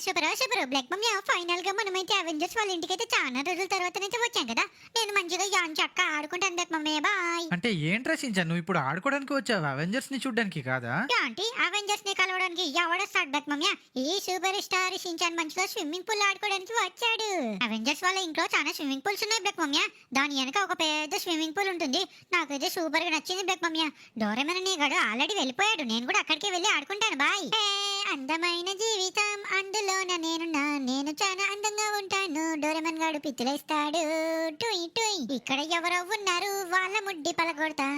Super super black mummy final గా మనమైతే Avengers వాళ్ళ ఇంటికైతే చాలా రోజుల తర్వాత అయితే వచ్చాం కదా. నేను మంచిగా యాన్ చక్క ఆడుకుంటాను బ్లాక్ మమ్మీ. బాయ్. అంటే ఏంట్రా సించా, నువ్వు ఇప్పుడు ఆడుకోవడానికి వచ్చావు, అవెంజర్స్ ని చూడడానికి కాదా? ఆంటీ అవెంజర్స్ ని కలవడానికి ఎవడొస్తాడు బ్లాక్ మమ్మీ? ఈ సూపర్ స్టార్ షించాన్ మంచిగా స్విమ్మింగ్ పూల్ ఆడుకోవడానికి వచ్చాడు. అవెంజర్స్ వాళ్ళ ఇంట్లో చాలా స్విమ్మింగ్ పూల్స్ ఉన్నాయి బ్లాక్ మమ్మీ. దాని వెనక ఒక పెద్ద స్విమ్మింగ్ పూల్ ఉంటుంది. నాకైతే సూపర్ గా నచ్చింది బ్లాక్ మమ్మీ. డోరేమన్ నీగాడు ఆల్రెడీ వెళ్ళిపోయాడు, నేను కూడా అక్కడికి వెళ్ళి ఆడుకుంటాను. బాయ్. అందమైన జీవితం అందులోన నేను చాలా అందంగా ఉంటాను. డోరేమన్ గాడు పిత్తులేస్తాడు. టుయ్ టుయ్. ఇక్కడ ఎవరో ఉన్నారు, వాళ్ళ ముడ్డి పలకొడతా.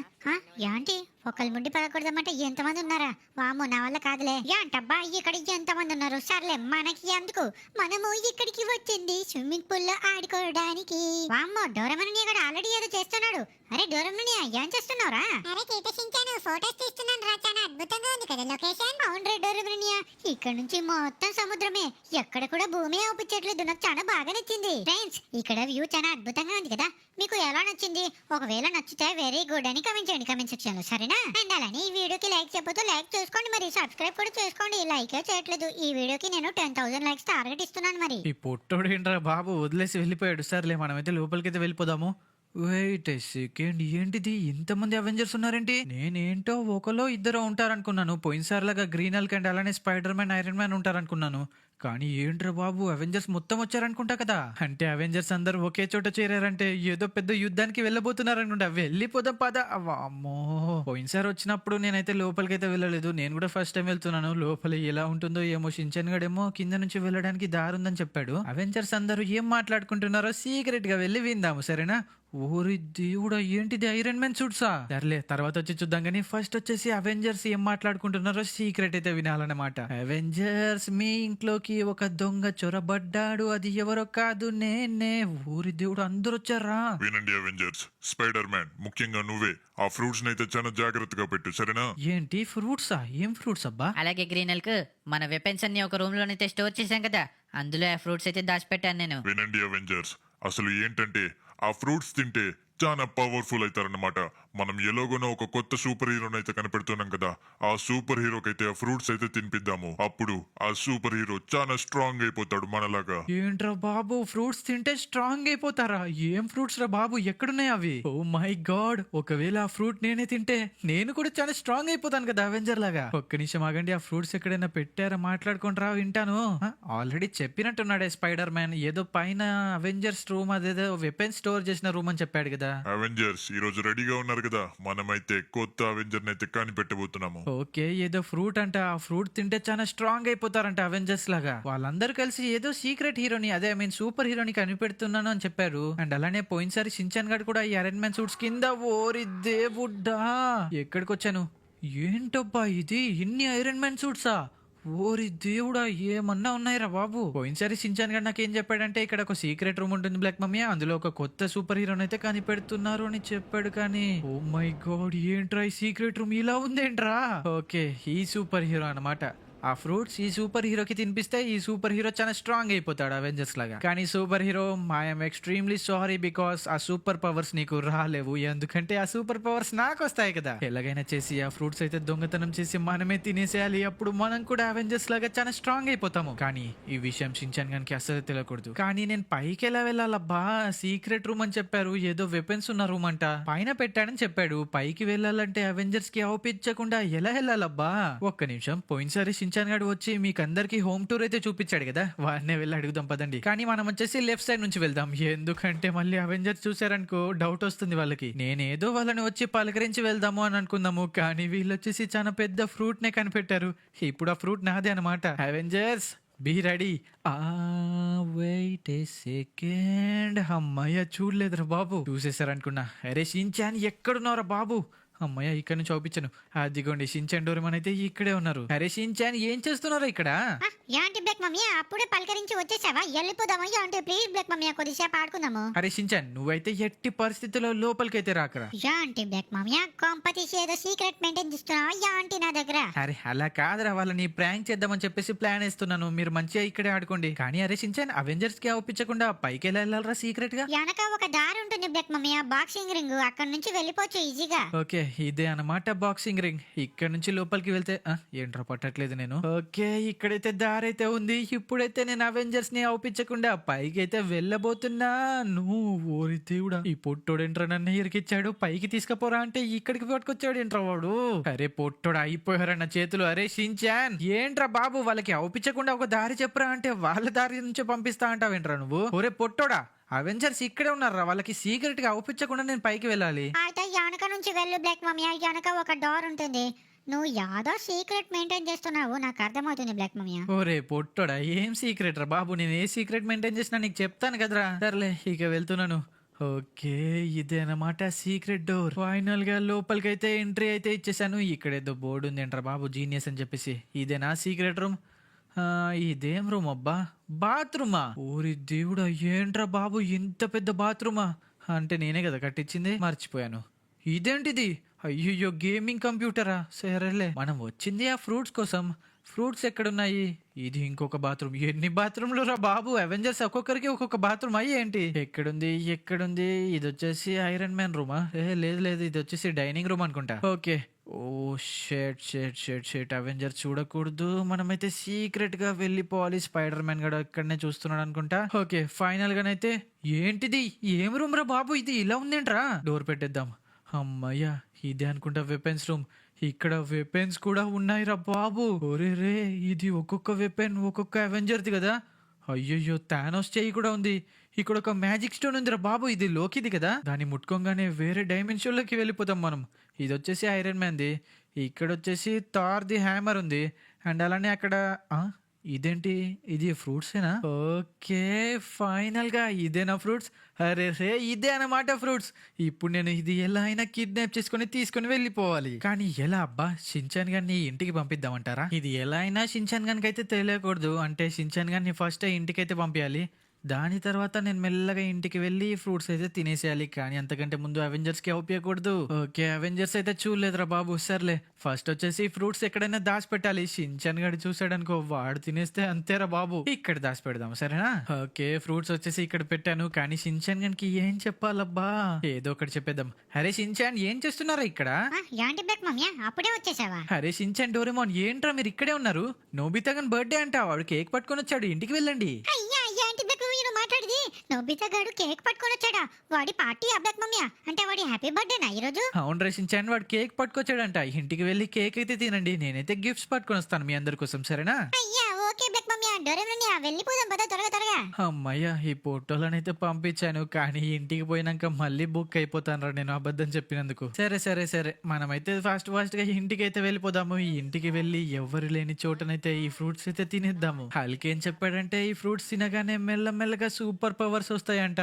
ఏంటి ఒకళ్ళ ముడ్డి పలకొడదామంటే ఎంతమంది ఉన్నారా? వామో నా వల్ల కాదులే. ఏంటబ్బా ఇక్కడ ఎంతమంది ఉన్నారు? సర్లే మనకి ఎందుకు, మనము ఇక్కడికి వచ్చింది స్విమ్మింగ్ పూల్ లో ఆడుకోవడానికి. వామ్మో డోరేమన్ ఇక్కడ ఆల్రెడీ ఏదో చేస్తున్నాడు. అరే డోరేమన్ ఏం చేస్తున్నావురా? అరే కీటసించాను, ఫోటోస్ తీస్తున్నాను రా. చాలా అద్భుతంగా ఉంది కదా లొకేషన్. అవునరే డోరేమన్, ఇక్కడ నుంచి మొత్తం సముద్రమే, ఎక్కడ కూడా భూమి అవుపించట్లేదు. నాకు చాలా బాగా నచ్చింది ఫ్రెండ్స్. ఇక్కడ వ్యూ చాలా అద్భుతంగా ఉంది కదా. మీకు ఎలా నచ్చింది? ఒకవేళ నచ్చితే వెరీ గుడ్ అని కమెంట్ చేయండి కమెంట్ సెక్షన్ లో, సరేనా? అండ్ అలానే ఈ వీడియోకి లైక్ చెప్పొద్దు, లైక్ చేసుకోండి, మరి సబ్స్క్రైబ్ కూడా చేసుకోండి. లైక్ చేయట్లేదు. ఈ వీడియోకి నేను 10,000 లైక్స్ టార్గెట్ ఇస్తున్నాను. మరి ఈ పొట్టోడు ఏంట్రా బాబు, వదిలేసి వెళ్ళిపోయాడు. సర్లే మనమైతే లోపలికైతే వెళ్ళిపోదాము. వెయిట్ సెకండ్, ఏంటిది ఇంతమంది అవెంజర్స్ ఉన్నారేంటి? నేనేంటో ఒకలో ఇద్దరు ఉంటారనుకున్నాను. పోయినసారిలాగా గ్రీన్ హల్క్ అండ్ అలానే స్పైడర్ మ్యాన్, ఐరన్ మ్యాన్ ఉంటారనుకున్నాను. కానీ ఏంట్రా బాబు, అవెంజర్స్ మొత్తం వచ్చారనుకుంటా కదా. అంటే అవెంజర్స్ అందరు ఒకే చోట చేరారంటే ఏదో పెద్ద యుద్ధానికి వెళ్ళబోతున్నారనుకుంటా. వెళ్ళిపోదాం పద. అమ్మో, పోయినసారి వచ్చినప్పుడు నేనైతే లోపలికైతే వెళ్ళలేదు. నేను కూడా ఫస్ట్ టైం వెళ్తున్నాను. లోపల ఎలా ఉంటుందో ఏమో. షించాన్ గడేమో కింద నుంచి వెళ్ళడానికి దారి ఉందని చెప్పాడు. అవెంజర్స్ అందరూ ఏం మాట్లాడుకుంటున్నారో సీక్రెట్ గా వెళ్ళి విందాము, సరేనా? ఓరి దేవుడా, ఏంటిది ఐరన్ మ్యాన్ సూట్సా? సర్లే తర్వాత వచ్చి చూద్దాం. కానీ ఫస్ట్ వచ్చేసి అవెంజర్స్ ఏం మాట్లాడుకుంటున్నారో సీక్రెట్ అయితే వినాలన్నమాట. అవెంజర్స్, మీ ఇంట్లోకి ఒక దొంగ చొరబడ్డాడు. అది ఎవరో కాదు, నేనే. ఊరి దేవుడు, అందరు వచ్చారా? వినండి అవెంజర్స్, స్పైడర్ మ్యాన్ ముఖ్యంగా నువ్వే ఆ ఫ్రూట్స్ అయితే చాలా జాగ్రత్తగా పెట్టు, సరేనా? ఏంటి ఫ్రూట్సా? ఏం ఫ్రూట్స్ అబ్బా? అలాగే గ్రీన్ హల్క్, మన వెపన్స్ అన్ని ఒక రూమ్ లోనైతే స్టోర్ చేశాం కదా, అందులో ఆ ఫ్రూట్స్ అయితే దాచిపెట్టాను నేను. వినండి అవెంజర్స్, అసలు ఏంటంటే ఆ ఫ్రూట్స్ తింటే చాలా పవర్ఫుల్ అవుతారన్నమాట. మనం ఎలాగోనో ఒక కొత్త సూపర్ హీరోని అయితే కనిపెడుతున్నాం కదా, ఆ సూపర్ హీరోకి అయితే ఆ ఫ్రూట్స్ అయితే తినిపిద్దాము. అప్పుడు ఆ సూపర్ హీరో చాలా స్ట్రాంగ్ అయిపోతాడు మనలాగా. ఏంట్రా బాబు, ఫ్రూట్స్ తింటే స్ట్రాంగ్ అయిపోతారా? ఏం ఫ్రూట్స్ రా బాబు, ఎక్కడున్నాయి అవి? ఓ మై గాడ్, ఒకవేళ ఆ ఫ్రూట్ నేనే తింటే నేను కూడా చాలా స్ట్రాంగ్ అయిపోతాను కదా అవెంజర్ లాగా. ఒక్క నిమిషం ఆగండి, ఆ ఫ్రూట్స్ ఎక్కడైనా పెట్టారా? మాట్లాడుకుంటారా, వింటాను. ఆల్రెడీ చెప్పినట్టున్నాడే స్పైడర్ మ్యాన్, ఏదో పైన అవెంజర్స్ రూమ్, అదేదో వెపన్ స్టోర్ చేసిన రూమ్ అని చెప్పాడు కదా. అవెంజర్స్ ఈ రోజు రెడీగా ఉన్నారు కదా, మనమైతే కొత్త అవెంజర్ అయితే కనిపెట్టబోతున్నాము. ఓకే, ఏదో ఫ్రూట్ అంట, ఆ ఫ్రూట్ తింటే చాలా స్ట్రాంగ్ అయిపోతారంట అవెంజర్స్ లాగా. వాళ్ళందరూ కలిసి ఏదో సీక్రెట్ హీరోని, అదే ఐ మీన్ సూపర్ హీరోని కనిపెడుతున్నాను అని చెప్పారు. అండ్ అలానే పోయినసారి షించాన్ గడ్ కూడా ఈ ఐరన్ మ్యాన్ సూట్స్ కింద. ఓరి దేవుడ్డా, ఎక్కడికి వచ్చాను? ఏంటబ్బా ఇది, ఇన్ని ఐరన్ మ్యాన్ సూట్సా? ఓరి దేవుడా, ఏమన్నా ఉన్నాయిరా బాబు. పోయినసారి షించాన్ గడ్ నాకేం చెప్పాడంటే ఇక్కడ ఒక సీక్రెట్ రూమ్ ఉంటుంది బ్లాక్ మమ్మీ, అందులో ఒక కొత్త సూపర్ హీరోని అయితే కనిపెడుతున్నారు అని చెప్పాడు. కానీ ఓ మై గాడ్, ఏంట్రా ఈ సీక్రెట్ రూమ్ ఇలా ఉందేంట్రా? ఓకే, ఈ సూపర్ హీరో అన్నమాట. ఆ ఫ్రూట్స్ ఈ సూపర్ హీరోకి తినిపిస్తే ఈ సూపర్ హీరో చాలా స్ట్రాంగ్ అయిపోతాడు అవెంజర్స్ లాగా. కానీ super hero, I'm extremely sorry because ఆ సూపర్ పవర్స్ నీకు రాలేవు. ఎందుకంటే ఆ సూపర్ పవర్స్ నాకు వస్తాయి కదా. ఎలాగైనా చేసి ఆ ఫ్రూట్స్ అయితే దొంగతనం చేసి మనమే తినేసేయాలి. అప్పుడు మనం కూడా అవెంజర్స్ లాగా చాలా స్ట్రాంగ్ అయిపోతాము. కానీ ఈ విషయం షించాన్ గన్కి అస్సలు తెలియకూడదు. కానీ నేను పైకి ఎలా వెళ్ళాలబ్బా? సీక్రెట్ రూమ్ అని చెప్పారు, ఏదో వెపన్స్ ఉన్న రూమ్ అంట, పైన పెట్టాడని చెప్పాడు. పైకి వెళ్ళాలంటే అవెంజర్స్ కి అవుపించకుండా ఎలా వెళ్ళాలబ్బా? ఒక్క నిమిషం, పోయినసారి షించాన్ గడ్ వచ్చి మీకు అందరికి హోమ్ టూర్ అయితే చూపించాడు కదా, వాడినే వెళ్ళి అడుగుదాం పదండి. కానీ మనం వచ్చేసి లెఫ్ట్ సైడ్ నుంచి వెళ్దాం, ఎందుకంటే మళ్ళీ అవెంజర్స్ చూసారనుకో డౌట్ వస్తుంది వాళ్ళకి. నేనేదో వాళ్ళని వచ్చి పలకరించి వెళ్దాము అని అనుకుందాము, కానీ వీళ్ళు వచ్చేసి చాలా పెద్ద ఫ్రూట్ నే కనిపెట్టారు. ఇప్పుడు ఆ ఫ్రూట్ నాదే అనమాట. Avengers be ready. Wait a second, అమ్మయ్య చూడలేదురా బాబు. చూసేసారనుకున్నా. అరే షించాన్ ఎక్కడున్నారా బాబు? అమ్మయ్య ఇక్కడ నుంచి చూపించాను. అదిగోండి షించాన్ డోరేమన్ అయితే ఇక్కడే ఉన్నారు. అరే షించాన్ ఏం చేస్తున్నారా ఇక్కడ? ఏంటి బ్లాక్ మమ్మీ అప్పుడే పలకరించి వచ్చేసావా? వెళ్ళిపోదామా ఏంటి? ప్లీజ్ బ్లాక్ మమ్మీ కొద్దిసేపు ఆడుకుందాము. అరే షించాన్, నువ్వైతే ఎట్టి పరిస్థితుల్లో లోపలికైతే రాకరా. ఏంటి బ్లాక్ మమ్మీ కాంపిటీషన్ ఏదో సీక్రెట్ మెయింటైన్ చేస్తున్నావా ఏంటి నా దగ్గర? అరే అలా కాదురా, వాళ్ళని ప్రాంక్ చేద్దామని చెప్పేసి ప్లాన్ వేస్తున్నాను. మీరు మంచిగా ఇక్కడే ఆడుకోండి. కానీ అరే షించాన్, అవెంజర్స్ కి అవుపించకుండా పైకి వెళ్ళాలరా సీక్రెట్ గా? వెనక ఒక దారి ఉంటుంది బ్లాక్ మమ్మీ, బాక్సింగ్ రింగ్, అక్కడ నుంచి వెళ్ళిపోవచ్చు ఈజీగా. ఓకే, ఇదే అన్నమాట బాక్సింగ్ రింగ్. ఇక్కడ నుంచి లోపలికి వెళ్తే ఏంట్రా పట్టట్లేదు నేను. ఓకే, ఇక్కడైతే దారి అయితే ఉంది. ఇప్పుడైతే నేను అవెంజర్స్ ని అవుపించకుండా పైకి అయితే వెళ్ళబోతున్నా. నువ్వు ఓరి దేవుడా, ఈ పొట్టోడేంట్రా నన్ను ఇరికిచ్చాడు. పైకి తీసుకుపోరా అంటే ఇక్కడికి పట్టుకొచ్చాడు ఏంట్రా వాడు. అరే పొట్టోడు అయిపోయారన్న చేతులు. అరే షించాన్, ఏంట్రా బాబు వాళ్ళకి అవుపించకుండా ఒక దారి చెప్పురా అంటే వాళ్ళ దారి నుంచి పంపిస్తా అంటావేంట్రా నువ్వు. ఒరే పొట్టోడా, అవెంజర్స్ ఇక్కడే ఉన్నారా, వాళ్ళకి సీక్రెట్ గా అవుపించకుండా నేను పైకి వెళ్ళాలి. అయితే వెనక నుంచి వెళ్ళు బ్లాక్ మమ్మీ. వెనక ఒక డోర్ ఉంటుంది. నువ్వు యాదో సీక్రెట్ మెయింటైన్ చేస్తున్నావు, నాకు అర్థమవుతుంది బ్లాక్ మమ్మీ. ఓరే పొట్టోడా, ఏం సీక్రెట్ రా బాబు, నేను ఏ సీక్రెట్ మెయింటైన్ చేసినా నీకు చెప్తాను కదరా. సర్లే ఇక వెళ్తున్నాను. ఓకే, ఇదేనమాట సీక్రెట్ డోర్. ఫైనల్ గా లోపలికైతే ఎంట్రీ అయితే ఇచ్చేసాను. ఇక్కడేదో బోర్డు ఉంది ఏంట్రా బాబు, జీనియస్ అని చెప్పేసి. ఇదేనా సీక్రెట్ రూమ్? ఇదేం రూమ్ అబ్బా, బాత్రూమా? ఓరి దేవుడా, ఏంట్రా బాబు ఇంత పెద్ద బాత్రూమా? అంటే నేనే కదా కట్టించింది, మర్చిపోయాను. ఇదేంటిది? అయ్యో, గేమింగ్ కంప్యూటరా? సరేలే, మనం వచ్చింది ఆ ఫ్రూట్స్ కోసం. ఫ్రూట్స్ ఎక్కడున్నాయి? ఇది ఇంకొక బాత్రూమ్. ఎన్ని బాత్రూమ్లు రా బాబు, అవెంజర్స్ ఒక్కొక్కరికి ఒక్కొక్క బాత్రూమ్ అయ్యి ఏంటి? ఎక్కడుంది? ఇది వచ్చేసి ఐరన్ మ్యాన్ రూమా? లేదు, ఇది వచ్చేసి డైనింగ్ రూమ్ అనుకుంటా. ఓకే. ఓ షేట్, అవెంజర్స్ చూడకూడదు. మనమైతే సీక్రెట్ గా వెళ్ళిపోవాలి. స్పైడర్ మ్యాన్ కూడా ఇక్కడనే చూస్తున్నాడు అనుకుంటా. ఓకే, ఫైనల్ గానైతే ఏంటిది? ఏం రూమ్ రా బాబు ఇది, ఇలా ఉందేంట్రా? డోర్ పెట్టేద్దాం. అమ్మయ్యా, ఇదే అనుకుంటా వెపన్స్ రూమ్. ఇక్కడ వెపన్స్ కూడా ఉన్నాయి రా బాబు. ఒరే రే, ఇది ఒక్కొక్క వెపన్ ఒక్కొక్క అవెంజర్ది కదా. అయ్యయ్యో, థానోస్ చెయ్యి కూడా ఉంది. ఇక్కడ ఒక మ్యాజిక్ స్టోన్ ఉందిరా బాబు, ఇది లోకిది కదా. దాన్ని ముట్టుకోగానే వేరే డైమెన్షన్ లోకి వెళ్ళిపోతాం మనం. ఇది వచ్చేసి ఐరన్ మ్యాన్ది. ఇక్కడ వచ్చేసి థార్ది హ్యామర్ ఉంది. అండ్ అలానే అక్కడ ఇదేంటి, ఇది ఫ్రూట్సేనా? ఓకే, ఫైనల్ గా ఇదేనా ఫ్రూట్స్? అరే రే, ఇదే అన్నమాట ఫ్రూట్స్. ఇప్పుడు నేను ఇది ఎలా అయినా కిడ్నాప్ చేసుకుని తీసుకుని వెళ్ళిపోవాలి. కానీ ఎలా అబ్బా? షించాన్ గారిని ఇంటికి పంపిద్దామంటారా? ఇది ఎలా అయినా షించాన్ గారికి అయితే తెలియకూడదు. అంటే షించాన్ గారిని ఫస్ట్ ఇంటికి అయితే పంపించాలి. దాని తర్వాత నేను మెల్లగా ఇంటికి వెళ్ళి ఫ్రూట్స్ అయితే తినేసేయాలి. కానీ అంతకంటే ముందు అవెంజర్స్ కి అవుపయకూడదు. ఓకే, అవెంజర్స్ అయితే చూడలేదురా బాబు. సర్లే, ఫస్ట్ వచ్చేసి ఫ్రూట్స్ ఎక్కడైనా దాచిపెట్టాలి. షించాన్ గడి చూసాడు అనుకో, వాడు తినేస్తే అంతేరా బాబు. ఇక్కడ దాచిపెడదాం, సరేనా? ఓకే, ఫ్రూట్స్ వచ్చేసి ఇక్కడ పెట్టాను. కానీ షించాన్ గడికి ఏం చెప్పాలబ్బా? ఏదో ఒకటి చెప్పేద్దాం. అరే షించాన్, ఏం చేస్తున్నారా ఇక్కడ? ఏంటి బ్లాక్ మమ్మీ, అప్పుడే వచ్చేసావా? అరే షించాన్, డోరేమోన్, ఏంట్రా మీరు ఇక్కడే ఉన్నారు? నోబితా గన్ బర్త్డే అంట, వాడు కేక్ పట్టుకొని వచ్చాడు. ఇంటికి వెళ్ళండి. అయ్యా, ఏంటి బ్లాక్ మమ్మీ నువ్వు మాట్లాడేది? నోబితా గాడు కేక్ పట్టుకొని వచ్చాడా? వాడి పార్టీ ఆ బ్లాక్ మమ్మీ, అంటే వాడి హ్యాపీ బర్త్డేనా ఈరోజు? అవును రేషించాను, వాడు కేక్ పట్టుకొచ్చాడంట. ఇంటికి వెళ్ళి కేక్ అయితే తినండి, నేనైతే గిఫ్ట్స్ పట్టుకొని వస్తాను మీ అందరి కోసం, సరేనా? అయ్యా ఓకే బ్లాక్ మమ్మీ, డోరేమోన్ వెళ్ళిపోదాం పద, త్వరగా. అమ్మయ్య, ఈ ఫోటోలనైతే పంపించాను. కానీ ఇంటికి పోయినాక మళ్ళీ బుక్ అయిపోతాను నేను అబద్ధం చెప్పినందుకు. సరే, మనమైతే ఫాస్ట్ గా ఇంటికి అయితే వెళ్ళిపోదాము. ఈ ఇంటికి వెళ్ళి ఎవరు లేని చోటనైతే ఈ ఫ్రూట్స్ అయితే తినేద్దాము. హల్కి ఏం చెప్పాడంటే ఈ ఫ్రూట్స్ తినగానే మెల్లమెల్లగా సూపర్ పవర్స్ వస్తాయంట.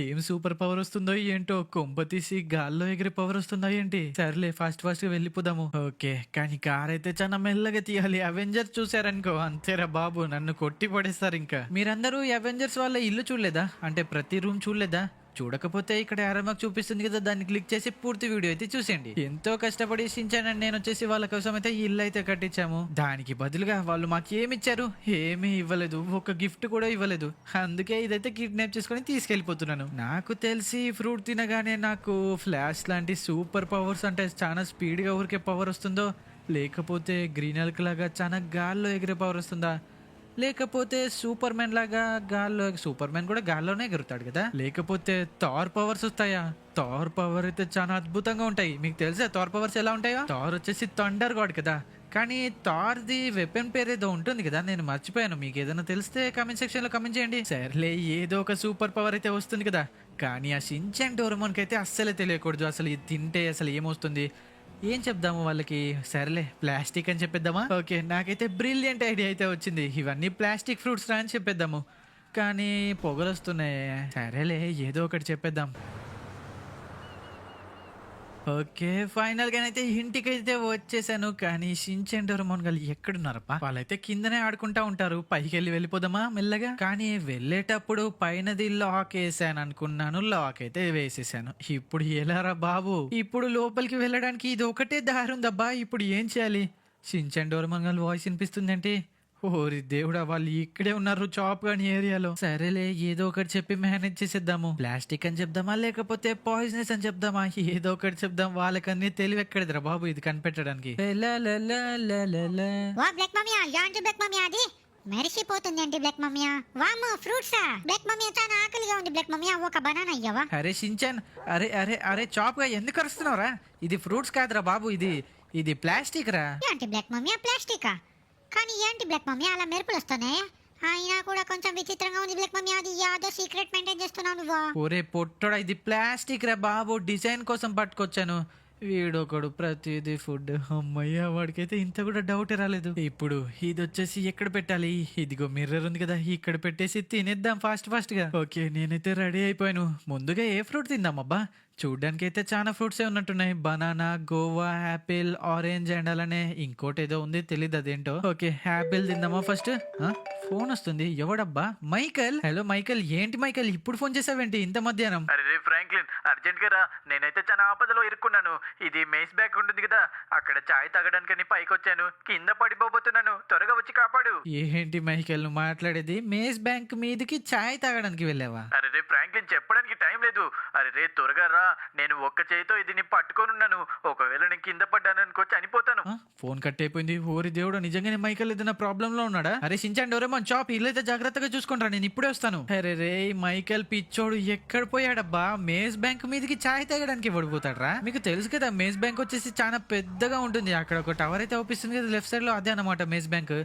ఏం సూపర్ పవర్ వస్తుందో ఏంటో, కొంప తీసి గాల్లో ఎగిరే పవర్ వస్తుందో ఏంటి? సర్లే, ఫాస్ట్ గా వెళ్ళిపోదాము. ఓకే, కానీ కార్ అయితే చాలా మెల్లగా తీయాలి. అవెంజర్స్ చూసారనుకో, అంతేరా బాబు, నన్ను కొట్టి పడేస్తారు. ఇంకా మీరందరూ అవెంజర్స్ వాళ్ళ ఇల్లు చూడలేదా? అంటే ప్రతి రూమ్ చూడలేదా? చూడకపోతే ఇక్కడ ఆరామాకు చూపిస్తుంది కదా, దాన్ని క్లిక్ చేసి పూర్తి వీడియో అయితే చూసేయండి. ఎంతో కష్టపడి షించాన్ నేను వచ్చేసి వాళ్ళ కోసం అయితే ఇల్లు అయితే కట్టించాము. దానికి బదులుగా వాళ్ళు మాకు ఏమిచ్చారు? ఏమీ ఇవ్వలేదు, ఒక గిఫ్ట్ కూడా ఇవ్వలేదు. అందుకే ఇదైతే కిడ్నాప్ చేసుకుని తీసుకెళ్లిపోతున్నాను. నాకు తెలిసి ఫ్రూట్ తినగానే నాకు ఫ్లాష్ లాంటి సూపర్ పవర్స్, అంటే చాలా స్పీడ్ గా ఊరికే పవర్ వస్తుందో, లేకపోతే గ్రీన్ హల్క్ లాగా చాలా గాల్లో ఎగిరే పవర్ వస్తుందా, లేకపోతే సూపర్ మ్యాన్ లాగా సూపర్ మ్యాన్ కూడా గాల్లోనే ఎగురుతాడు కదా, లేకపోతే థార్ పవర్స్ వస్తాయా? థార్ పవర్ అయితే చాలా అద్భుతంగా ఉంటాయి. మీకు తెలుసా థార్ పవర్స్ ఎలా ఉంటాయో? థార్ వచ్చేసి థండర్ గాడ్ కదా, కానీ థార్ది వెపన్ పేరు ఏదో ఉంటుంది కదా, నేను మర్చిపోయాను. మీకు ఏదైనా తెలిస్తే కామెంట్ సెక్షన్ లో కామెంట్ చేయండి. సర్లే, ఏదో ఒక సూపర్ పవర్ అయితే వస్తుంది కదా. కానీ ఆ షించాన్ డోరేమోన్ కి అయితే అస్సలే తెలియకూడదు అసలు ఇది తింటే అసలు ఏమొస్తుంది. ఏం చెప్దాము వాళ్ళకి? సరేలే, ప్లాస్టిక్ అని చెప్పేద్దామా? ఓకే, నాకైతే బ్రిలియంట్ ఐడియా అయితే వచ్చింది. ఇవన్నీ ప్లాస్టిక్ ఫ్రూట్స్ రా అని చెప్పేద్దాము. కానీ పొగలు వస్తున్నాయి. సరేలే, ఏదో ఒకటి చెప్పేద్దాం. ఓకే, ఫైనల్ గానైతే ఇంటికైతే వచ్చేసాను. కానీ షించాన్ డోరేమోన్ గారు ఎక్కడున్నారప్పా? వాళ్ళైతే కిందనే ఆడుకుంటా ఉంటారు. పైకి వెళ్ళిపోదామా మెల్లగా? కానీ వెళ్ళేటప్పుడు పైనది లాక్ వేసాను అనుకున్నాను, లాక్ అయితే వేసేసాను. ఇప్పుడు ఎలారా బాబు? ఇప్పుడు లోపలికి వెళ్ళడానికి ఇది ఒకటే దారి ఉందబ్బా. ఇప్పుడు ఏం చేయాలి? షించాన్ డోరేమోన్ గారు వాయిస్ వినిపిస్తుందంటే, ఓరి దేవుడా, వాళ్ళు ఇక్కడే ఉన్నారు చాప్ గాని ఏరియాలో. సరేలే, ఏదో ఒకటి చెప్పి మేనేజ్ చేసేద్దాము. ప్లాస్టిక్ అని చెప్దామా లేకపోతే పాయిజనస్ అని చెప్దామా? ఏదో ఒకటి చెప్దాం. వాళ్ళకన్నీ తెలివి ఎక్కడిదిరా బాబు ఇది కనిపెట్టడానికి. లా లా లా లా లా లా. వా black mummy, anti black mummy అది మెరిసిపోతుంది ఏంటి బ్లాక్ మమ్మీ? వామ్మో ఫ్రూట్సా? బ్లాక్ మమ్మీ చాలా ఆకలిగా ఉంది బ్లాక్ మమ్మీ, ఒక బనానా అయ్యావా? అరే షించాన్, అరే అరే అరే చాప్ గా ఎందుకు అరుస్తున్నావురా? ఇది ఫ్రూట్స్ కాదురా బాబు, ఇది ప్లాస్టిక్ రా. ఏంటి బ్లాక్ మమ్మీ ప్లాస్టికా? కానీ ఏంటి బ్లాక్ మమ్మీ అలా మెరుపులు వస్తున్నాయి? అయినా కూడా కొంచెం విచిత్రంగా ఉంది బ్లాక్ మమ్మీ, అది యాదో సీక్రెట్ మెయింటైన్ చేస్తున్నావు నువ్వు. ఒరే పొట్టోడా, ఇది ప్లాస్టిక్ రా బాబు, డిజైన్ కోసం పట్టుకొచ్చాను. వీడొకడు ప్రతిదీ ఫుడ్. అమ్మయ్య, వాడికైతే ఇంత కూడా డౌట్ రాలేదు. ఇప్పుడు ఇది వచ్చేసి ఎక్కడ పెట్టాలి? ఇదిగో మిర్రర్ ఉంది కదా, ఇక్కడ పెట్టేసి తినేద్దాం ఫాస్ట్ గా. ఓకే, నేనైతే రెడీ అయిపోయాను. ముందుగా ఏ ఫ్రూట్ తిందాం అబ్బా? చూడ్డానికి అయితే చాలా ఫ్రూట్సే ఉన్నట్టున్నాయి. Banana, Goa, Apple, orange and అలానే ఇంకోటి ఏదో ఉంది, తెలీదు అదేంటో. ఓకే, యాపిల్ తిందామా ఫస్ట్? ఫోన్ వస్తుంది, ఎవడబ్బా? మైకల్. హలో మైకల్, ఏంటి మైకల్ ఇప్పుడు ఫోన్ చేసావేంటి ఇంత మధ్యాహ్నం? అరే ఫ్రాంక్లిన్, అర్జెంట్ గా రా, నేనైతే చాలా ఆపదలో ఇరుక్కున్నాను. ఇది మేస్ బ్యాగ్ ఉంటుంది కదా, అక్కడ చాయ్ తాగడానికని పైకి వచ్చాను, కింద పడిపోబోతున్నాను, త్వరగా వచ్చి కాపాడు. ఏంటి మైకల్ నువ్వు మాట్లాడేది? మేస్ బ్యాంక్ మీదకి చాయ్ తాగడానికి వెళ్ళావా? అరే ఫ్రాంక్లిన్, చెప్పడానికి టైం లేదు. అరే త్వరగా రా, నేను ఒక్క చేయితో ఇది పట్టుకొనున్నాను. ఒకవేళ నేను కింద పడ్డాననుకో చనిపోతాను. ఫోన్ కట్ అయిపోయింది. ఓరి దేవుడు, నిజంగానే మైకల్ ఏదైనా ప్రాబ్లం లో ఉన్నాడా? అరే షించాన్, డోరేమోన్, చాప్, ఇల్లైతే జాగ్రత్తగా చూసుకుంటారా, నేను ఇప్పుడే వస్తాను. అరే రే, మైకల్ పిచ్చోడు ఎక్కడ పోయాడబ్బా? మేస్ బ్యాంక్ మీదకి చాయ్ తాగడానికి పడిపోతాడరా? మీకు తెలుసు కదా, మేస్ బ్యాంక్ వచ్చేసి చాలా పెద్దగా ఉంటుంది. అక్కడ ఒక టవర్ అయితే అవుపిస్తుంది కదా లెఫ్ట్ సైడ్ లో, అదే అనమాట మేస్ బ్యాంక్.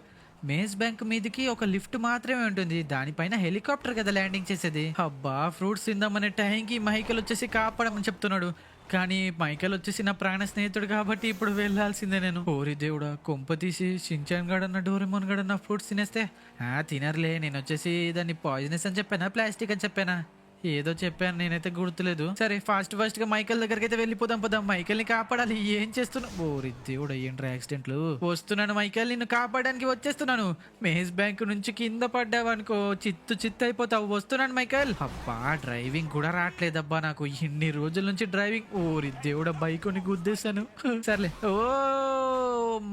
మేస్ బ్యాంక్ మీదకి ఒక లిఫ్ట్ మాత్రమే ఉంటుంది, దానిపైన హెలికాప్టర్ కదా ల్యాండింగ్ చేసేది. అబ్బా, ఫ్రూట్స్ తిందామనే టైంకి మైకల్ వచ్చేసి కాపాడమని చెప్తున్నాడు. కానీ మైకల్ వచ్చేసి నా ప్రాణ స్నేహితుడు కాబట్టి ఇప్పుడు వెళ్ళాల్సిందే నేను. ఓరి దేవుడా, కొంప తీసి షించాన్ గడన్న డోరెమోన్ గడన్న ఫ్రూట్స్ తినేస్తే తినర్లే. నేను వచ్చేసి దాన్ని పాయిజనస్ అని చెప్పానా, ప్లాస్టిక్ అని చెప్పానా? ఏదో చెప్పాను, నేనైతే గుర్తులేదు. సరే, ఫాస్ట్ గా మైకల్ దగ్గరికి అయితే వెళ్ళిపోదాం పదాం. మైకల్ ని కాపాడాలి. ఏం చేస్తున్నా? ఓరి దేవుడు, ఏంట్రా యాక్సిడెంట్లు? వస్తున్నాను మైకల్, నిన్ను కాపాడడానికి వచ్చేస్తున్నాను. మేస్ బ్యాంక్ నుంచి కింద పడ్డావనుకో చిత్తు అయిపోతావు. వస్తున్నాను మైకల్. అబ్బా, డ్రైవింగ్ కూడా రావట్లేదబ్బా నాకు, ఇన్ని రోజుల నుంచి డ్రైవింగ్. ఓరి దేవుడ, బైక్ ని గుద్దేశాను. సర్లే. ఓ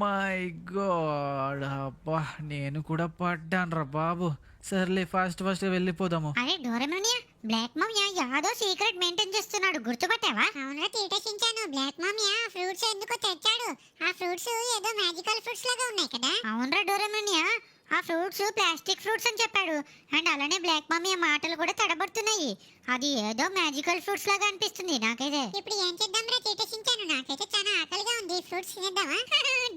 మై గాడ్, అబ్బా నేను కూడా పడ్డాను రా బాబు. సర్లే, ఫాస్ట్ వెళ్ళిపోదాము. అరే డోరేమోన్, బ్లాక్ మమ్మీ యాదో సీక్రెట్ మెయింటైన్ చేస్తున్నాడు, గుర్తుపట్టావా? అవునా తీటేసించాను, బ్లాక్ మమ్మీ ఆ ఫ్రూట్స్ ఎందుకో తెచ్చాడు. ఆ ఫ్రూట్స్ ఏదో మ్యాజికల్ ఫ్రూట్స్ లాగా ఉన్నాయి కదా. అవునరా డోరేమోన్, ఆ ఫ్రూట్స్ ప్లాస్టిక్ ఫ్రూట్స్ అని చెప్పాడు. అండ్ అలానే బ్లాక్ మమ్మీ మాటలు కూడా తడబడుతున్నాయి. అది ఏదో మ్యాజికల్ ఫ్రూట్స్ లాగా అనిపిస్తుంది నాకైతే. ఇప్పుడు ఏం చేద్దాం రా తీటేసించాను, నాకైతే చాలా ఆకలిగా ఉంది. ఫ్రూట్స్ తినేద్దామా?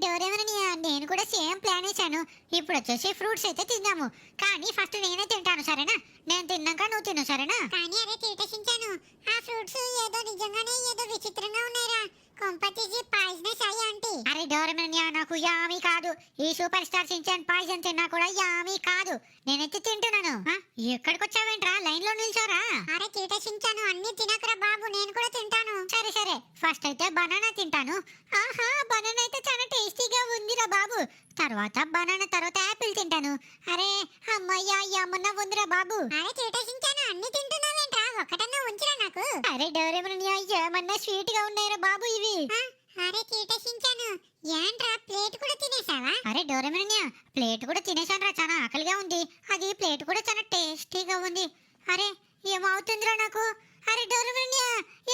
డోరేమోన్, నేను కూడా సేమ్ ప్లాన్ వేసాను. ఇప్పుడు వచ్చేసి ఫ్రూట్స్ అయితే తిందాము, కానీ ఫస్ట్ నేనే తింటాను సరేనా? నేను తిన్నాక నువ్వు తిను సరేనా? కానీ అరే తీటేసించాను, ఆ ఫ్రూట్స్ ఏదో నిజంగానే ఏదో విచిత్రంగా ఉన్నాయిరా. కొంపతీసి పాయిజనస్ అయ్యి ఆంటీ. అరే డోరేమోన్, నాకు యామీ కాదు. ఈ సూపర్ స్టార్ షించాన్ పాయిజన్ తిన్నా కూడా యామీ కాదు. నేనైతే తింటున్నాను. ఎక్కడికి వచ్చావేంట్రా? లైన్ లో నిల్చోరా. అరే తీటేసించాను, అన్ని తినకరా బాబు, నేను కూడా తింటాను. సరే, ఫస్ట్ అయితే బనానా తింటాను. ఆహా, బనానా అయితే చాలా టేస్టీగా ఉందిరా బాబు. తర్వాత బనానా, తర్వాత యాపిల్ తింటాను. అరే అమ్మయ్యా, ఏమన్నా ఉందిరా బాబు. అరే తీటేసించాను, అన్ని తింటున్నావేంట్రా? ఒకటన్నా ఉంచిరా నాకు. అరే డోరేమోన్, ఏమన్నా స్వీట్ గా ఉన్నాయిరా బాబు ఇవి. అరే తీటేసించాను, ఏంట్రా ప్లేట్ కూడా తినేసావా? అరే డోరేమోన్, ప్లేట్ కూడా తినేసాను రా, చాలా ఆకలిగా ఉంది. అది ప్లేట్ కూడా చాలా టేస్టీగా ఉంది. అరే ఏమవుతుందిరా నాకు? అరే డోరేమోన్,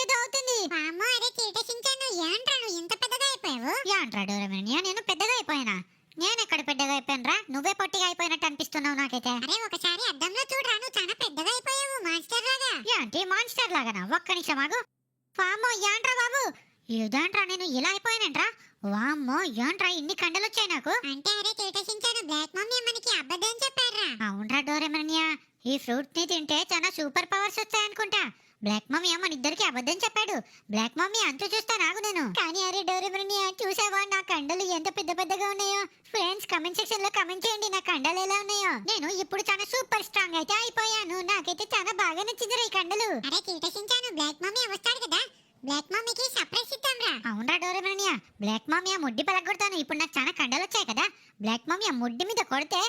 ఏదో అవుతుంది. అమ్మో, అరే తీటేసించాను, ఏంట్రా నువ్వు ఇంత పెద్దగా అయిపోయావు? ఏంట్రా డోరేమోన్, నేను పెద్దగా అయిపోయానా? నేను ఎక్కడ పెద్దగా అయిపోయానురా? నువ్వే పొట్టిగా అయిపోయినట్టు అనిపిస్తున్నావు నాకైతే. అరే ఒకసారి అద్దంలో చూడరా, నువ్వు చాలా పెద్దగా అయిపోయావు, మాన్స్టర్ లాగా. ఏంటి మాన్స్టర్ లాగానా? ఒక్క నిమిషం ఆగు. వామ్మో, ఏంట్రా బాబు, ఇదేంట్రా నేను ఇలా అయిపోయానంట్రా? వామ్మో, ఏంట్రా ఇన్ని కండలు వచ్చాయి నాకు? అంటే అరే తీటేసించాను, బ్లాక్ మమ్మీ మనకి అబద్ధం చెప్పారా? అవునరా డోరేమోన్, ఈ ఫ్రూట్ ని తింటే చాలా సూపర్ పవర్స్ వచ్చాయనుకుంటా. బ్లాక్ మమ్మీ మన ఇద్దరికి అబద్ధం చెప్పాడు. బ్లాక్ మమ్మీ అంతు చూస్తా నాకు నేను. కానీ అరే డోరేమోన్, చూసావా నా కండలు ఎంత పెద్దగా ఉన్నాయో? ఫ్రెండ్స్ కమెంట్ సెక్షన్ లో కమెంట్ చేయండి నా కండలు ఎలా ఉన్నాయో. నేను ఇప్పుడు చాలా సూపర్ స్ట్రాంగ్ అయితే అయిపోయాను. నాకైతే చాలా బాగా నచ్చింది ఈ కండలు. అరే తీటేసించాను, బ్లాక్ మమ్మీ వస్తాడు కదా, బ్లాక్ మమ్మీకి సర్ప్రైజ్ ఇద్దాంరా. అవునరా డోరేమోన్, బ్లాక్ మమ్మీ ముడ్డి పలగొడతాను. ఇప్పుడు నాకు చాలా కండలు వచ్చాయి కదా, బ్లాక్ మమ్మీ ముడ్డి మీద కొడితే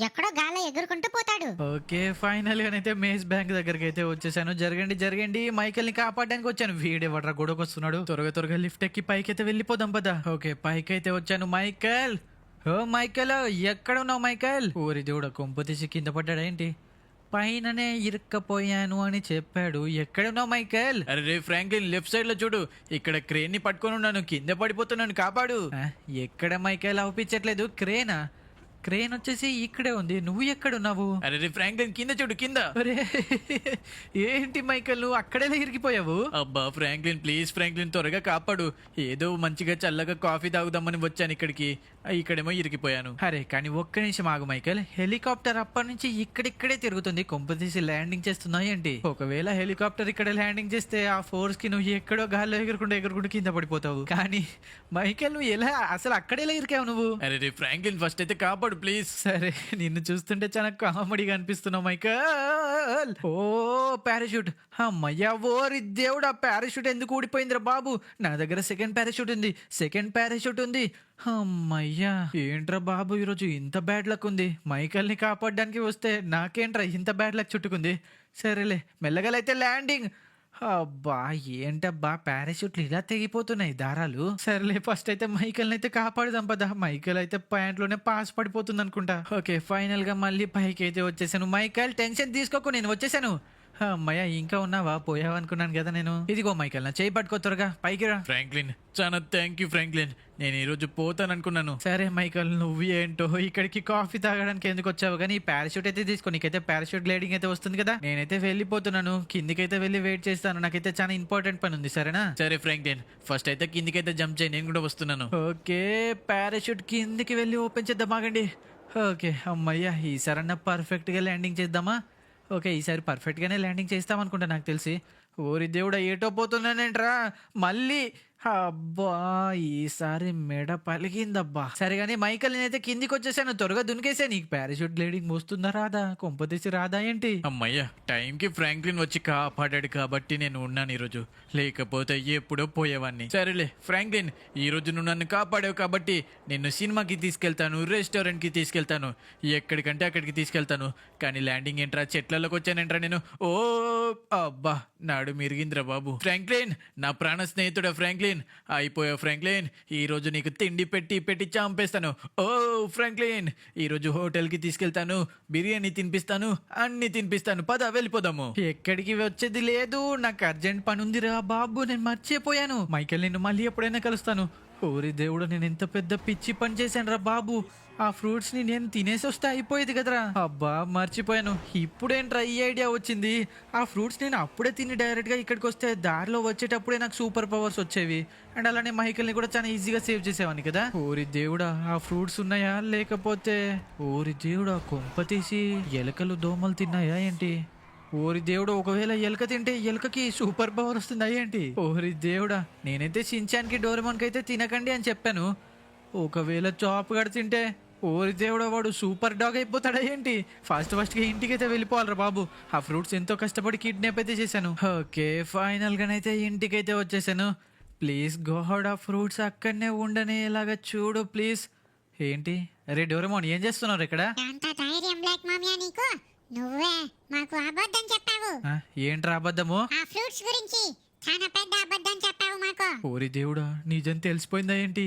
ఎక్కడో గాలి ఎగురుకుంటూ పోతాడు. ఓకే, ఫైనల్ గానైతే మేస్ బ్యాంక్ దగ్గరికి అయితే వచ్చేసాను. జరగండి, మైకల్ ని కాపాడడానికి వచ్చాను. వీడెవడ్రా గొడవకు వస్తున్నాడు? త్వరగా లిఫ్ట్ ఎక్కి పైకి అయితే వెళ్ళిపోదాం పదా. ఓకే, పైకి అయితే వచ్చాను. మైకల్, ఓ మైకేల్, ఎక్కడ ఉన్నావు మైకేల్? ఊరి దేవుడా, కొంప తీసి కింద పడ్డాడా ఏంటి? పైననే ఇరుక్కపోయాను అని చెప్పాడు. ఎక్కడున్నావు మైకేల్? అరే రే ఫ్రాంక్లిన్, లెఫ్ట్ సైడ్ లో చూడు, ఇక్కడ క్రేన్ ని పట్టుకొని ఉన్నాను, కింద పడిపోతున్నాను, కాపాడు. ఎక్కడ మైకేల్? అవుపించట్లేదు. క్రేనా? క్రేన్ వచ్చేసి ఇక్కడే ఉంది. నువ్వు ఎక్కడున్నావు? అరే రే ఫ్రాంక్లిన్, కింద చూడు, కింద. అరే ఏంటి మైకేల్, నువ్వు అక్కడే ఇరికిపోయావు? అబ్బా ఫ్రాంక్లిన్, ప్లీజ్ ఫ్రాంక్లిన్, త్వరగా కాపాడు. ఏదో మంచిగా చల్లగా కాఫీ తాగుదామని వచ్చాను ఇక్కడికి, ఇక్కడేమో ఇరికిపోయాను. అరే కానీ ఒక్క నిమిషం ఆగు మైకేల్. హెలికాప్టర్ అప్పటి నుంచి ఇక్కడిక్కడే తిరుగుతుంది. కొంపతీసి ల్యాండింగ్ చేస్తున్నాయి ఏంటి? ఒకవేళ హెలికాప్టర్ ఇక్కడ ల్యాండింగ్ చేస్తే ఆ ఫోర్స్ కి నువ్వు ఎక్కడో గాల్లో ఎగురుకుంటూ కింద పడిపోతావు. కానీ మైకేల్, నువ్వు ఎలా అసలు అక్కడేలా ఇరికావు నువ్వు? అరే రే ఫ్రాంక్లిన్, ఫస్ట్ అయితే కాపాడు ప్లీజ్. సరే, నిన్ను చూస్తుంటే చాలా కామెడీగా అనిపిస్తున్నావు మైకేల్. ఓ పారాషూట్, అమ్మయ్యా. ఓరి దేవుడా, పారాషూట్ ఎందుకు ఊడిపోయిందిరా బాబు? నా దగ్గర సెకండ్ పారాషూట్ ఉంది. అమ్మయ్యా, ఏంట్రా బాబు ఈరోజు ఇంత బ్యాడ్ లక్ ఉంది? మైకేల్ని కాపాడడానికి వస్తే నాకేంట్రా ఇంత బ్యాడ్ లక్ చుట్టుకుంది? సరేలే, మెల్లగలైతే ల్యాండింగ్. అబ్బా ఏంటబ్బా, పారాషూట్లు ఇలా తెగిపోతున్నాయి దారాలు. సరేలే, ఫస్ట్ అయితే మైకేల్ని అయితే కాపాడుదాం పదా. మైకేల్ అయితే ప్యాంట్లోనే పాస్ పడిపోతుంది అనుకుంటా. ఓకే, ఫైనల్ గా మళ్ళీ పైకి అయితే వచ్చేసాను. మైకేల్ టెన్షన్ తీసుకోకు, నేను వచ్చేసాను. అమ్మయ్య, ఇంకా ఉన్నావా? పోయావు అనుకున్నాను కదా నేను. ఇదిగో మైకేల్, నా చేయి పట్టుకో, త్వరగా పైకి రా. ఫ్రాంక్లిన్, చాలా థ్యాంక్ యూ ఫ్రాంక్లిన్, నేను ఈ రోజు పోతాను అనుకున్నాను. సరే మైకేల్, నువ్వు ఏంటో ఇక్కడికి కాఫీ తాగడానికి ఎందుకు వచ్చావు? కానీ ఈ పారాషూట్ అయితే తీసుకో, నీకైతే పారాషూట్ గ్లైడింగ్ అయితే వస్తుంది కదా. నేనైతే వెళ్ళిపోతున్నాను, కిందికైతే వెళ్ళి వెయిట్ చేస్తాను. నాకైతే చాలా ఇంపార్టెంట్ పని ఉంది, సరేనా? సరే ఫ్రాంక్లిన్, ఫస్ట్ అయితే కిందికైతే జంప్ చేయి, నేను కూడా వస్తున్నాను. ఓకే, పారాషూట్ కిందికి వెళ్ళి ఓపెన్ చేద్దాం, ఆగండి. ఓకే, అమ్మయ్య, ఈసారన్నా పర్ఫెక్ట్గా ల్యాండింగ్ చేద్దామా? ఓకే, ఈసారి పర్ఫెక్ట్గానే ల్యాండింగ్ చేస్తామనుకుంటా నాకు తెలిసి. ఓరి దేవుడా, ఏటో పోతున్నానేంట్రా మళ్ళీ. అబ్బా, ఈసారి మెడ పలిగిందబ్బా. సరే కానీ మైకేల్, నేనైతే కిందికి వచ్చేసాను, త్వరగా దునికేసా. నీకు పారాషూట్ గ్లైడింగ్ వస్తుందా రాదా? కొంపతీసి రాదా ఏంటి? అమ్మయ్య, టైంకి ఫ్రాంక్లిన్ వచ్చి కాపాడాడు కాబట్టి నేను ఉన్నాను ఈరోజు, లేకపోతే ఎప్పుడో పోయేవాడిని. సరేలే ఫ్రాంక్లిన్, ఈ రోజు నువ్వు నన్ను కాపాడావు కాబట్టి నిన్ను సినిమాకి తీసుకెళ్తాను, రెస్టారెంట్కి తీసుకెళ్తాను, ఎక్కడికంటే అక్కడికి తీసుకెళ్తాను. కానీ ల్యాండింగ్ ఏంట్రా, చెట్లలోకి వచ్చానంట్రా నేను. ఓ అబ్బా, నాడు మిరిగింద్రా బాబు. ఫ్రాంక్లిన్, నా ప్రాణ స్నేహితుడా ఫ్రాంక్లిన్, అయిపోయావు ఫ్రాంక్లిన్. ఈ రోజు నీకు తిండి పెట్టి పెట్టి చంపేస్తాను. ఓ ఫ్రాంక్లిన్, ఈ రోజు హోటల్కి తీసుకెళ్తాను, బిర్యానీ తినిపిస్తాను, అన్ని తినిపిస్తాను. పద వెళ్ళిపోదాము. ఎక్కడికి వచ్చేది లేదు, నాకు అర్జెంట్ పని ఉందిరా బాబు, నేను మర్చిపోయాను. మైకేల్, నిన్ను మళ్ళీ ఎప్పుడైనా కలుస్తాను. ఓరి దేవుడు, నేను ఎంత పెద్ద పిచ్చి పని చేశాను రా బాబు. ఆ ఫ్రూట్స్ ని నేను తినేసి వస్తే అయిపోయేది కదరా. అబ్బా, మర్చిపోయాను. ఇప్పుడేంట్రా ఈ ఐడియా వచ్చింది? ఆ ఫ్రూట్స్ నేను అప్పుడే తిని డైరెక్ట్ గా ఇక్కడికి వస్తే దారిలో వచ్చేటప్పుడే నాకు సూపర్ పవర్స్ వచ్చేవి. అండ్ అలానే మైకేల్ని కూడా చాలా ఈజీగా సేవ్ చేసేవాడిని కదా. ఓరి దేవుడా, ఆ ఫ్రూట్స్ ఉన్నాయా లేకపోతే ఓరి దేవుడా, కొంప తీసి ఎలకలు దోమలు తిన్నాయా ఏంటి? ఓరి దేవుడు, ఒకవేళ ఎలుక తింటే ఎలుకకి సూపర్ పవర్ వస్తుందా ఏంటి? ఓరి దేవుడా, నేనైతే షిన్చాన్కి డోరేమోన్కి అయితే తినకండి అని చెప్పాను. ఒకవేళ చాప్ గడ తింటే ఓరి దేవుడా, వాడు సూపర్ డాగ్ అయిపోతాడా ఏంటి? ఫాస్ట్గా ఇంటికైతే వెళ్ళిపోవాలరా బాబు. ఆ ఫ్రూట్స్ ఎంతో కష్టపడి కిడ్నాప్ అయితే చేశాను. ఓకే, ఫైనల్గానైతే ఇంటికైతే వచ్చేసాను. ప్లీజ్ గాడ్, ఆ ఫ్రూట్స్ అక్కడనే ఉండనేలాగా చూడు ప్లీజ్. ఏంటి? అరే డోరేమోన్, ఏం చేస్తున్నారు ఇక్కడ? ఎంత ధైర్యం బ్లాక్ మామియా నీకు? నువ్వే మాకు అబద్ధం చెప్పావు. ఏంట్రా అబద్ధము? ఆ ఫ్రూట్స్ గురించి చాలా పెద్ద అబద్ధం చెప్పావు మాకు. ఓరి దేవుడా, నిజం తెలిసిపోయిందా ఏంటి?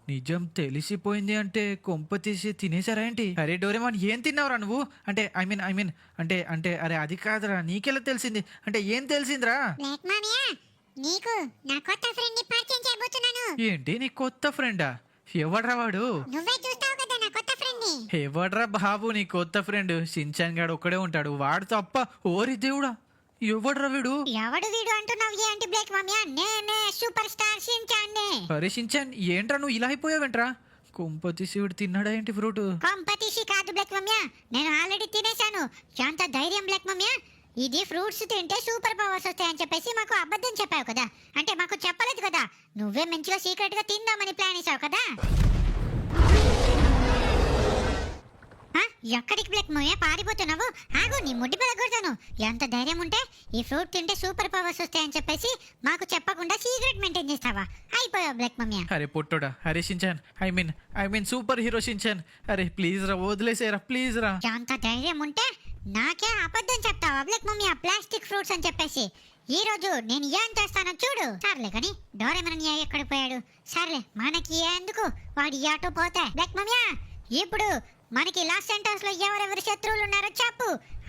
నిజం తెలిసిపోయింది అంటే కొంప తీసి తినేసారా ఏంటి? అరే డోరేమాన్, ఏం తిన్నావురా నువ్వు? అంటే ఐ మీన్ అంటే అరే అది కాదురా, నీకెలా తెలిసింది? అంటే ఏం తెలిసిందిరా? బ్లాక్ మామియా, నీకు నా కొత్త ఫ్రెండ్ ని పరిచయం చేయబోతున్నాను. ఏంటి, నీ కొత్త ఫ్రెండా? ఎవడ్రా వాడు? నువ్వే చూస్తావు కదా నా కొత్త ఫ్రెండ్ ని. ఎవడ్రా బాబు నీ కొత్త ఫ్రెండ్? షిన్చాన్ గాడు ఒక్కడే ఉంటాడు, వాడు తప్ప. ఓరి దేవుడా, ఎవడ్రా వీడు? ఎవడు వీడు అంటున్నావు ఏంటి బ్లాక్ మామియా? నేనే సూపర్ స్టార్ షిన్చాన్నే. అరే షిన్చాన్, ఏంట్రా నువ్వు ఇలా అయిపోయావేంట్రా? కొంపతీసి వీడు తిన్నాడా ఏంటి ఫ్రూట్? కాంపిటీసి కాదు బ్లాక్ మామియా, నేను ఆల్రెడీ తినేశాను. ఎంత ధైర్యం బ్లాక్ మామియా? ఇది ఫ్రూట్స్ తింటే సూపర్ పవర్స్ వస్తాయని చెప్పేసి మాకు అబద్ధం చెప్పావు కదా. అంటే మాకు చెప్పలేదు కదా, నువ్వే మంచిగా సీక్రెట్ గా తిందామని ప్లాన్ వేసావు కదా. ఎక్కడికి బ్లాక్ మామియా పారిపోతున్నావు? ఆగు, నీ ముడ్డి పడగొడతాను. ఎంత ధైర్యం ఉంటే ఈ ఫ్రూట్ తింటే సూపర్ పవర్స్ వస్తాయని చెప్పేసి మాకు చెప్పకుండా సీక్రెట్ మెయింటైన్ చేస్తావా? అయిపోయావు బ్లాక్ మామియా. అరే పొట్టోడా, అరే Shin-chan, I mean super hero Shin-chan, అరే ప్లీజ్ రా, వదిలేసేరా ప్లీజ్ రా. ఎంత ధైర్యం ఉంటే నాకే అబద్ధం చెప్తావా బ్లాక్ మమ్మీ ఆ ప్లాస్టిక్ ఫ్రూట్స్ అని చెప్పేసి ఈ రోజు నేను ఏం చేస్తానో చూడు. సర్లే కానీ డోరేమన్ ఎక్కడ పోయాడు? సర్లే మనకి ఎందుకు వాడి ఆటో పోతే. బ్లాక్ మమ్మీ ఇప్పుడు మనకి లాస్ సెంటర్స్ లో ఎవరెవరు శత్రువులు ఉన్నారో చెప్పు,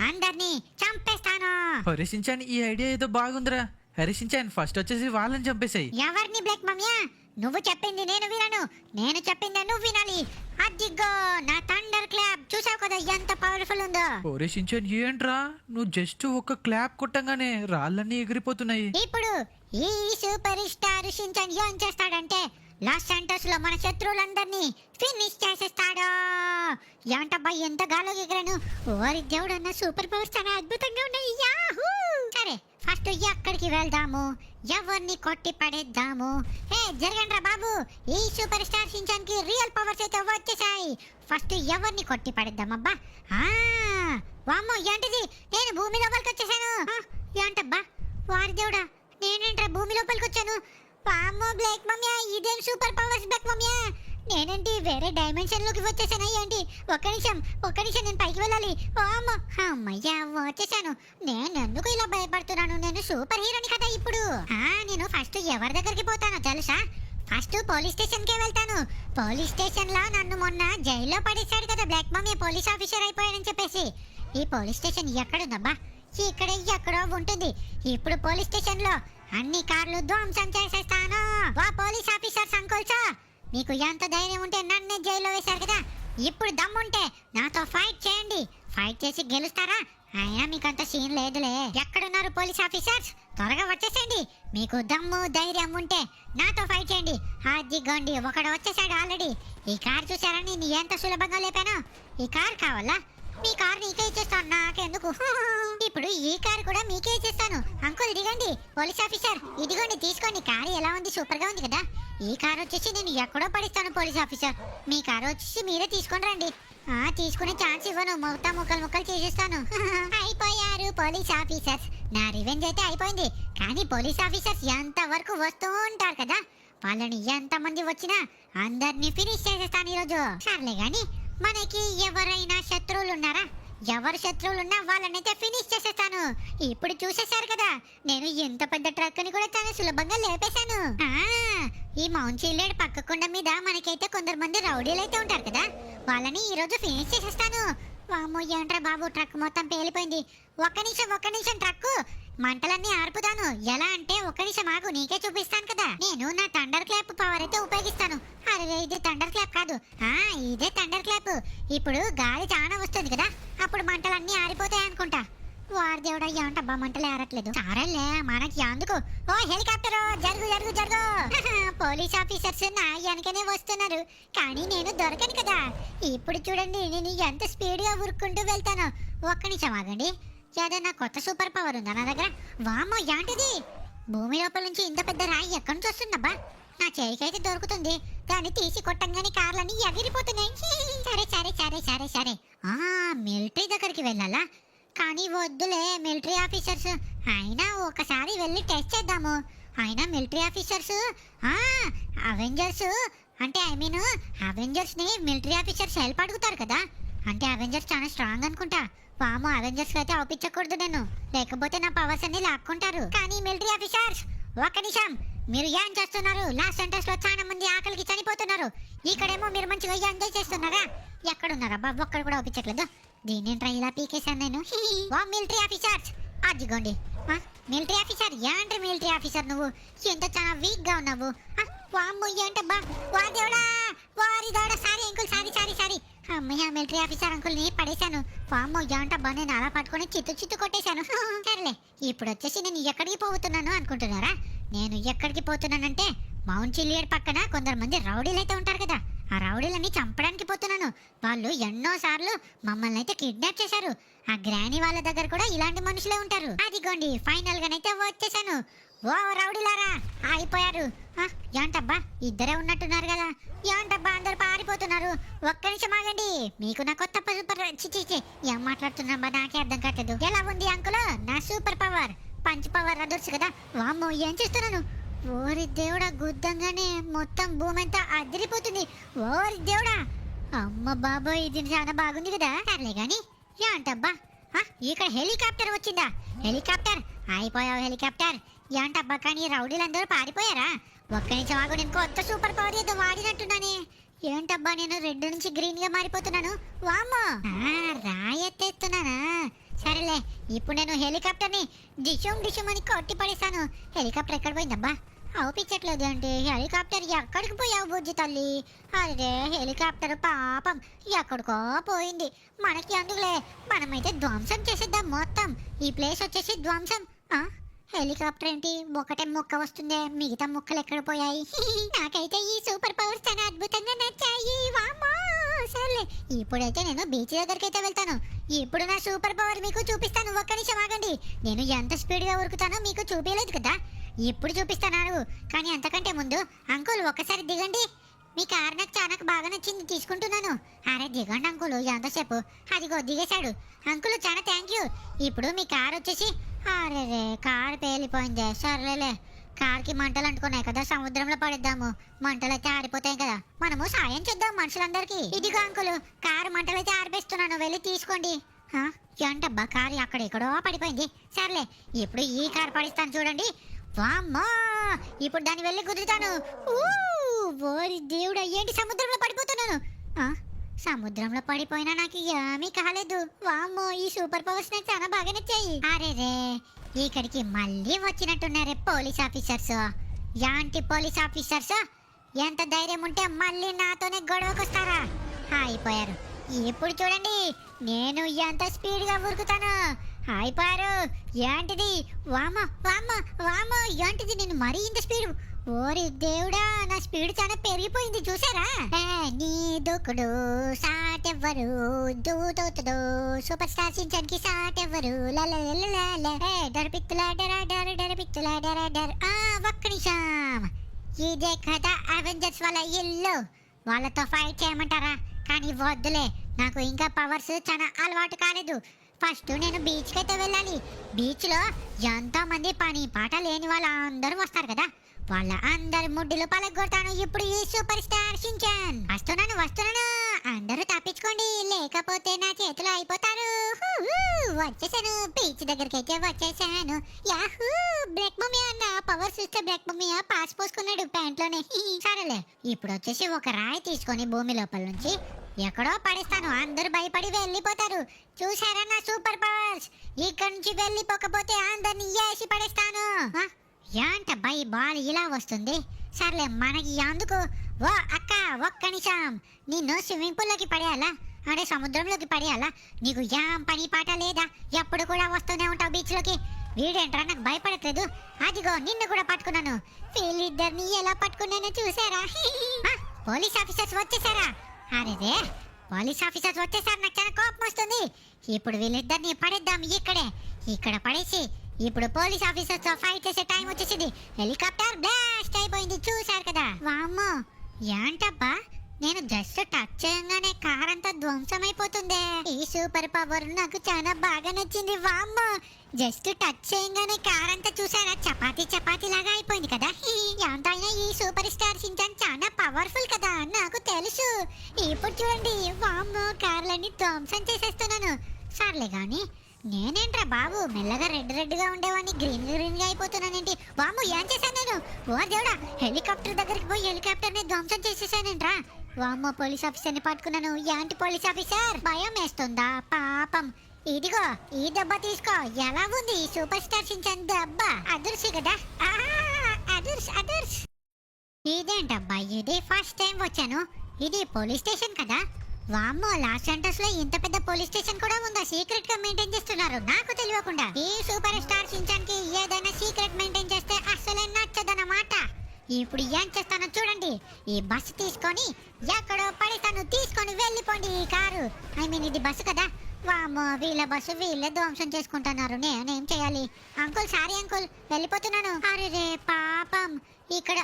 అందరినీ చంపేస్తాను. అరే షించాన్ ఈ ఐడియా ఏదో బాగుందిరా. అరే షించాన్ ఫస్ట్ వచ్చేసి వాళ్ళని చంపేసాయి. ఎవరిని బ్లాక్ మమ్మీ? నువ్వు చెప్పింది నేను వినను, నేను చెప్పింది నువ్వు వినాలి. అదిగో నా థండర్ క్లాప్, చూసావు కదా ఎంత పవర్ఫుల్ ఉందో. ఒరే షించాన్ ఏంట్రా నువ్వు జస్ట్ ఒక క్లాప్ కొట్టంగానే రాళ్ళన్నీ ఎగిరిపోతున్నాయి. ఇప్పుడు ఈ సూపర్ స్టార్ షించాన్ ఏం చేస్తాడంటే లాస్ సెంటర్స్ లో మన శత్రువులందరినీ ఫినిష్ చేసేస్తాడు. ఏంటబ్బా ఎంత గాలో ఎగరాను. ఓరి దేవుడన్న సూపర్ పవర్స్ చాలా అద్భుతంగా ఉన్నాయి. యాహూ! సరే ఫస్ట్ ఎక్కడికి వెళ్దాము, ఎవరిని కొట్టి పడేద్దాము. హే జరగండ్రా బాబు, ఈ సూపర్ స్టార్ షించాన్ కి రియల్ పవర్స్ అయితే వచ్చేసాయి. ఫస్ట్ ఎవరిని కొట్టి పడేద్దామబ్బా. వామ్మో ఏంటిది, నేను భూమి లోపలికి వచ్చేసాను. ఏంటబ్బా వారి దేవుడా, నేనేంట్రా భూమి లోపలికి వచ్చాను. వామ్మో బ్లాక్ మమ్మీ, ఇదేం సూపర్ పవర్స్ బ్లాక్ మమ్మీ. నేనేంటి వేరే డైమెన్షన్ లోకి వచ్చేసానా ఏంటి? ఒక్క నిమిషం నేను పైకి వెళ్ళాలి. వామ్మో అమ్మయ్యా వచ్చేసాను. నేను ఎందుకు ఇలా భయపడుతున్నాను? నేను సూపర్ హీరోని కదా ఇప్పుడు. నేను ఫస్ట్ ఎవరి దగ్గరికి పోతానో తెలుసా? ఫస్ట్ పోలీస్ స్టేషన్ కే వెళ్తాను. పోలీస్ స్టేషన్ లో నన్ను మొన్న జైల్లో పడేశాడు కదా బ్లాక్ మమ్మీ, పోలీస్ ఆఫీసర్ అయిపోయానని చెప్పేసి. ఈ పోలీస్ స్టేషన్ ఎక్కడుందబ్బా? ఇక్కడ ఎక్కడో ఉంటుంది. ఇప్పుడు పోలీస్ స్టేషన్ లో అన్ని కార్లు ధ్వంసం చేసేస్తాను. వా పోలీస్ ఆఫీసర్స్ అంకుల్స్, మీకు ఎంత ధైర్యం ఉంటే నన్నే జైల్లో వేశారు కదా, ఇప్పుడు దమ్ముంటే నాతో ఫైట్ చేయండి. ఫైట్ చేసి గెలుస్తారా? అయినా మీకంత సీన్ లేదులే. ఎక్కడున్నారు పోలీస్ ఆఫీసర్స్? త్వరగా వచ్చేసేయండి. మీకు దమ్ము ధైర్యం ఉంటే నాతో ఫైట్ చేయండి. అదిగోండి ఒకడు వచ్చేసాడు ఆల్రెడీ. ఈ కార్ చూసారా నేను ఎంత సులభంగా లేపాను? ఈ కార్ కావాలా? మీ కార్ నీకే ఇచ్చేస్తాను, నాకెందుకు. ఇప్పుడు ఈ కార్ కూడా మీకే ఇచ్చేస్తాను. అంకుల్ దిగండి. పోలీస్ ఆఫీసర్ ఇదిగోండి తీసుకోండి. కార్ ఎలా ఉంది? సూపర్ గా ఉంది కదా. ఈ కార్ వచ్చేసి నేను ఎక్కడో పడిస్తాను పోలీస్ ఆఫీసర్. మీ కార్ వచ్చేసి మీరే తీసుకొని రండి. తీసుకునే ఛాన్స్ ఇవ్వను, మొత్తం ముక్కలు చేసేస్తాను. అయిపోయారు పోలీస్ ఆఫీసర్స్. నా రివెంజ్ అయితే అయిపోయింది. కానీ పోలీస్ ఆఫీసర్స్ ఎంత వరకు వస్తూ ఉంటారు కదా, వాళ్ళని ఎంత మంది వచ్చినా అందరినీ ఫినిష్ చేసేస్తాను ఈరోజు. సర్లే గాని మనకి ఎవరైనా శత్రువులు ఉన్నారా? ఎవరు శత్రువులున్నా వాళ్ళనైతే ఫినిష్ చేసేస్తాను. ఇప్పుడు చూసేశారు కదా, నేను ఎంత పెద్ద ట్రక్ ని కూడా చాలా సులభంగా లేపేశాను. ఈ మౌంట్ చిల్లేడు పక్క కొండ మీద మనకైతే కొందరు మంది రౌడీలు అయితే ఉంటారు కదా, వాళ్ళని ఈ రోజు ఫినిష్ చేసేస్తాను. వామ్మో ఏంట్రా బాబు, ట్రక్ మొత్తం పేలిపోయింది. ఒక్క నిమిషం ట్రక్ మంటలన్నీ ఆర్పుతాను. ఎలా అంటే ఒక్క నిమిషం ఆగు, నీకే చూపిస్తాను కదా. నేను నా థండర్ క్లాప్ పవర్ అయితే ఉపయోగిస్తాను. అరే ఇది థండర్ క్లాప్ కాదు, ఇదే థండర్ క్లాప్. ఇప్పుడు గాలి చాలా వస్తుంది కదా, అప్పుడు మంటలన్నీ ఆరిపోతాయి అనుకుంటా. వారి దేవుడా ఏంటబ్బా మంటలే ఆరట్లేదు. సరేలే మనకి అందుకు. ఓ హెలికాప్టర్ జరుగు. పోలీస్ ఆఫీసర్స్ నా వెనకనే వస్తున్నారు, కానీ నేను దొరకను కదా. ఇప్పుడు చూడండి నేను ఎంత స్పీడ్ గా ఉరుక్కుంటూ వెళ్తాను. ఒక్క నిమిషం ఆగండి, ఏదైనా కొత్త సూపర్ పవర్ ఉందా నా దగ్గర? వామ్మో ఏంటిది, భూమి లోపల నుంచి ఇంత పెద్ద రాయి ఎక్కడి నుంచి వస్తుందబ్బా? నా చేయికైతే దొరుకుతుంది, దాన్ని తీసి కొట్టంగానే కార్లన్నీ ఎగిరిపోతున్నాయి. సరే మిలిటరీ దగ్గరికి వెళ్ళాలా? కానీ వద్దులే మిలిటరీ ఆఫీసర్స్. అయినా ఒకసారి వెళ్ళి టెస్ట్ చేద్దాము. అయినా మిలిటరీ ఆఫీసర్స్ అవెంజర్స్ అంటే అవెంజర్స్ ని మిలిటరీ ఆఫీసర్స్ హెల్ప్ అడుగుతారు కదా. అంటే అవెంజర్స్ చాలా స్ట్రాంగ్ అనుకుంటా. వామో అవెంజర్స్ అయితే ఆపించకూడదు నేను, లేకపోతే నా పవర్స్ అన్ని లాక్కుంటారు. కానీ మిలిటరీ ఆఫీసర్స్ ఒక్క నిమిషం, మీరు ఏం చేస్తున్నారు? లాస్ సెంటర్స్ లో చాలా మంది ఆకలికి చనిపోతున్నారు. ఇక్కడేమో మీరు మంచిగా ఎంజాయ్ చేస్తున్నారా? ఎక్కడున్నారా బాబు? ఒక్కడ కూడా ఆపించట్లేదు. దీన్నేంట్రా ఇలా పీకేశాను నేను. మిలిటరీ ఆఫీసర్స్ అదిగోండి. మిలిటరీ ఆఫీసర్ ఏంటి? మిలిటరీ ఆఫీసర్ నువ్వు ఎంత చాలా వీక్ గా ఉన్నావు. వామ్మో ఏంటబ్బా, వారి దేవుడా, సారీ అంకుల్, సారీ. అమ్మయ్య మిలిటరీ ఆఫీసర్ అంకుల్ ని పడేశాను. వామ్మో ఏంటబ్బా, నేను అలా పట్టుకొని చిత్తు కొట్టేశాను. సర్లే ఇప్పుడు వచ్చేసి నేను ఎక్కడికి పోతున్నాను అనుకుంటున్నారా? నేను ఎక్కడికి పోతున్నానంటే మౌంట్ చిలియడ్ పక్కన కొందరు మంది రౌడీలు అయితే ఉంటారు కదా, ఆ రౌడీలని చంపడానికి పోతున్నాను. వాళ్ళు ఎన్నో సార్లు మమ్మల్ని అయితే కిడ్నాప్ చేశారు. ఆ గ్రాని వాళ్ళ దగ్గర కూడా ఇలాంటి మనుషులే ఉంటారు. అదిగోండి ఫైనల్ గానైతే వచ్చేసాను. ఓ రౌడీలారా అయిపోయారు. ఏంటబ్బా ఇద్దరే ఉన్నట్టున్నారు కదా, ఏంటబ్బా అందరు పారిపోతున్నారు? ఒక్క నిమిషం ఆగండి, మీకు నా కొత్త సూపర్ ఏం మాట్లాడుతున్నా నాకే అర్థం కావట్లేదు. ఎలా ఉంది అంకుల్ నా సూపర్ పవర్? పంచ్ పవర్ అదొచ్చు కదా. వామ్మో ఏం చేస్తున్నాను? ఓరి దేవుడా, గుద్దంగానే మొత్తం భూమి అంతా అదిరిపోతుంది. ఓరి దేవుడా, అమ్మ బాబోయ్ ఇది చాలా బాగుంది కదా. సర్లే గాని ఏంటబ్బా ఇక్కడ హెలికాప్టర్ వచ్చిందా? హెలికాప్టర్ అయిపోయావు హెలికాప్టర్. ఏంటబ్బా కానీ రౌడీలందరూ పారిపోయారా? ఒక్క నిమిషం ఆగు, నేను కొత్త సూపర్ పవర్ ఏదో వాడినట్టున్నానే. ఏంటబ్బా నేను రెడ్ నుంచి గ్రీన్ గా మారిపోతున్నాను? వామ్మో, రాయెత్తేస్తున్నానా? సరేలే, ఇప్పుడు నేను హెలికాప్టర్ ని డిషుమ్ అని కొట్టి పడేస్తాను. హెలికాప్టర్ ఎక్కడ పోయిందబ్బా? అవుపించట్లేదు అంటే హెలికాప్టర్ ఎక్కడికి పోయావు బుజ్జి తల్లి? అరే హెలికాప్టర్ పాపం ఎక్కడికో పోయింది. మనకి అందుకులే, మనమైతే ధ్వంసం చేసేద్దాం మొత్తం. ఈ ప్లేస్ వచ్చేసి ధ్వంసం. హెలికాప్టర్ ఏంటి ఒకటే ముక్క వస్తుందే, మిగతా ముక్కలు ఎక్కడ పోయాయి? నాకైతే ఈ సూపర్ పవర్స్ చాలా అద్భుతంగా నచ్చాయి. వామ్మో, సర్లే ఇప్పుడైతే నేను బీచ్ దగ్గరికి అయితే వెళ్తాను. ఇప్పుడు నా సూపర్ పవర్ మీకు చూపిస్తాను. ఒక్క నిమిషం ఆగండి, నేను ఎంత స్పీడ్ గా ఉరుకుతానో మీకు చూపించలేదు కదా, ఇప్పుడు చూపిస్తాను. కానీ అంతకంటే ముందు అంకుల్ ఒక్కసారి దిగండి. మీ కార్ నాకు చాలా బాగా నచ్చింది, తీసుకుంటున్నాను. అరే దిగండి అంకుల్, ఎంతసేపు? అదిగో దిగేశాడు. అంకుల్ చాలా థ్యాంక్ యూ. ఇప్పుడు మీ కార్ వచ్చేసి, అరే రే కార్ పేలిపోయిందే. సర్లేలే, కార్కి మంటలు అంటుకున్నాయి కదా, సముద్రంలో పడేద్దాము. మంటలైతే ఆరిపోతాయి కదా, మనము సాయం చేద్దాం మనుషులందరికీ. ఇదిగో అంకుల్, కారు మంటలైతే ఆరిపేస్తున్నాను, వెళ్ళి తీసుకోండి. ఏంటబ్బా కారు అక్కడెక్కడో పడిపోయింది. సర్లే ఇప్పుడు ఈ కారు పడిస్తాను చూడండి. వామ్మా, ఇప్పుడు దాన్ని వెళ్ళి కుదురుతాను. ఓరి దేవుడా, ఏంటి సముద్రంలో పడిపోతున్నాను? సముద్రంలో పడిపోయినా నాకు ఏమీ కాలేదు. వామ్మో, ఈ సూపర్ పవర్స్ నాకు చాలా బాగా నచ్చాయి. అరే రే, ఇక్కడికి మళ్ళీ వచ్చినట్టున్నారే police officers. Anti police officers, ఎంత ధైర్యం ఉంటే మళ్ళీ నాతోనే గొడవకు వస్తారా? అయిపోయారు. ఇప్పుడు చూడండి నేను ఎంత స్పీడ్ గా ఉరుకుతాను. అయిపోయారు. ఏంటిది? వామ వామ వామ, ఏంటిది? నేను మరీ ఇంత స్పీడ్? ఓరి దేవుడా, నా స్పీడ్ చాలా పెరిగిపోయింది చూసారా? నీ దూకుడు సాటెవ్వరు, దూతోతుడు సూపర్ స్టార్ సించానికి సాటెవ్వరు. డరపిత్తులా డర డర. ఒక్క నిమిషం, ఇదే కదా అవెంజర్స్ వాళ్ళ ఇల్లు. వాళ్ళతో ఫైట్ చేయమంటారా? కానీ వద్దులే, నాకు ఇంకా పవర్స్ చాలా అలవాటు కాలేదు. ఫస్ట్ నేను బీచ్కి అయితే వెళ్ళాలి. బీచ్లో ఎంతో మంది పని పాట లేని వాళ్ళందరూ వస్తారు కదా, వాళ్ళ అందరి ముడ్డులు పలగొడతాను ఇప్పుడు ఈ సూపర్ స్టార్ షించాన్. వస్తున్నాను, అందరూ తప్పించుకోండి, లేకపోతే నా చేతులు అయిపోతారు. వచ్చేసాను, బీచ్ దగ్గరికి అయితే వచ్చేసాను. యాహూ, బ్లాక్ మమ్మీయా, నా పవర్ సిస్టర్ బ్లాక్ మమ్మీయా పాస్ పోసుకున్నాడు ప్యాంట్లోనే. సరేలే, ఇప్పుడు వచ్చేసి ఒక రాయి తీసుకొని భూమి లోపల నుంచి ఎక్కడో పడేస్తాను. అందరూ భయపడి వెళ్ళిపోతారు. చూసారా నా సూపర్ పవర్స్? ఇక్కడ నుంచి వెళ్ళిపోకపోతే అందరిని వేసి పడేస్తాను. ఏంటబ్బా ఈ బాల్ ఇలా వస్తుంది? సర్లే, మనకి అందుకు. ఓ అక్క, ఒక్క నిమిషం, నిన్ను స్విమ్మింగ్ పూల్ లోకి పడేయాలా? అంటే సముద్రంలోకి పడేయాలా? నీకు ఏం పని పాట లేదా? ఎప్పుడు కూడా వస్తూనే ఉంటావు బీచ్ లోకి. వీడేంట్రా నాకు భయపడట్లేదు. అదిగో నిన్ను కూడా పట్టుకున్నాను. వీళ్ళిద్దరిని ఎలా పట్టుకున్నానో చూసారా? పోలీస్ ఆఫీసర్స్ వచ్చేసారా? అరే పోలీస్ ఆఫీసర్స్ వచ్చేసారు, నాకు చాలా కోపం వస్తుంది. ఇప్పుడు వీళ్ళిద్దరిని పడేద్దాం ఇక్కడ పడేసి ఇప్పుడు పోలీస్ ఆఫీసర్స్ తో ఫైట్ చేసే టైం వచ్చేసింది. హెలికాప్టర్ బ్లాస్ట్ అయిపోయింది చూసారు కదా. వామ్మో, ఏంటబ్బా నేను జస్ట్ టచ్ చేయగానే కార్ అంతా ధ్వంసం అయిపోతుందే. ఈ సూపర్ పవర్ నాకు చాలా బాగా నచ్చింది. వామ్మో, జస్ట్ టచ్ చేయగానే కార్ అంతా చూసారా చపాతీ లాగా అయిపోయింది కదా. ఎంతైనా ఈ సూపర్ స్టార్ షించాన్ చాలా పవర్ఫుల్ కదా, నాకు తెలుసు. ఇప్పుడు చూడండి, వామ్మో కార్లన్నీ ధ్వంసం చేసేస్తున్నాను. సర్లే గాని నేనేంట్రా బాబు, మెల్లగా రెడ్ గా ఉండేవాడిని గ్రీన్ గా అయిపోతున్నానేంటి? వామ్మో, ఏం చేశాను నేను? ఓ దేవుడా, హెలికాప్టర్ దగ్గరికి పోయి హెలికాప్టర్ ని ధ్వంసం చేసేసానేంట్రా? వామ్మో, పోలీస్ ఆఫీసర్ ని పట్టుకున్నాను. ఏంటి పోలీస్ ఆఫీసర్, భయం వేస్తుందా? పాపం, ఇదిగో ఈ దెబ్బ తీసుకో. ఎలా ఉంది సూపర్ స్టార్ షించాన్ దెబ్బ? అదుర్సి కదా, అదుర్స్. ఇదేంటబ్బా, ఇది ఫస్ట్ టైం వచ్చాను. ఇది పోలీస్ స్టేషన్ కదా. వామ్మో, లాస్ ఏంజల్స్ లో ఇంత పెద్ద పోలీస్ స్టేషన్ కూడా ఉందా? సీక్రెట్ గా మెయింటైన్ చేస్తున్నారు నాకు తెలియకుండా. ఈ సూపర్ స్టార్ షించాన్ కి ఏదైనా సీక్రెట్ మెయింటైన్ చేస్తే అస్సలే నచ్చదన్నమాట. ఇప్పుడు ఏం చేస్తానో చూడండి. ఈ బస్సు తీసుకొని ఎక్కడో పడేస్తాను, తీసుకొని వెళ్ళిపోండి ఈ కారు. ఐ మీన్ ఇది బస్సు కదా. వామ్మో, వీళ్ళ బస్సు వీళ్ళే ధ్వంసం చేసుకుంటున్నారు, నేనేం చేయాలి? అంకుల్ సారీ అంకుల్, వెళ్ళిపోతున్నాను. అరే రే పాపం, ఇక్కడ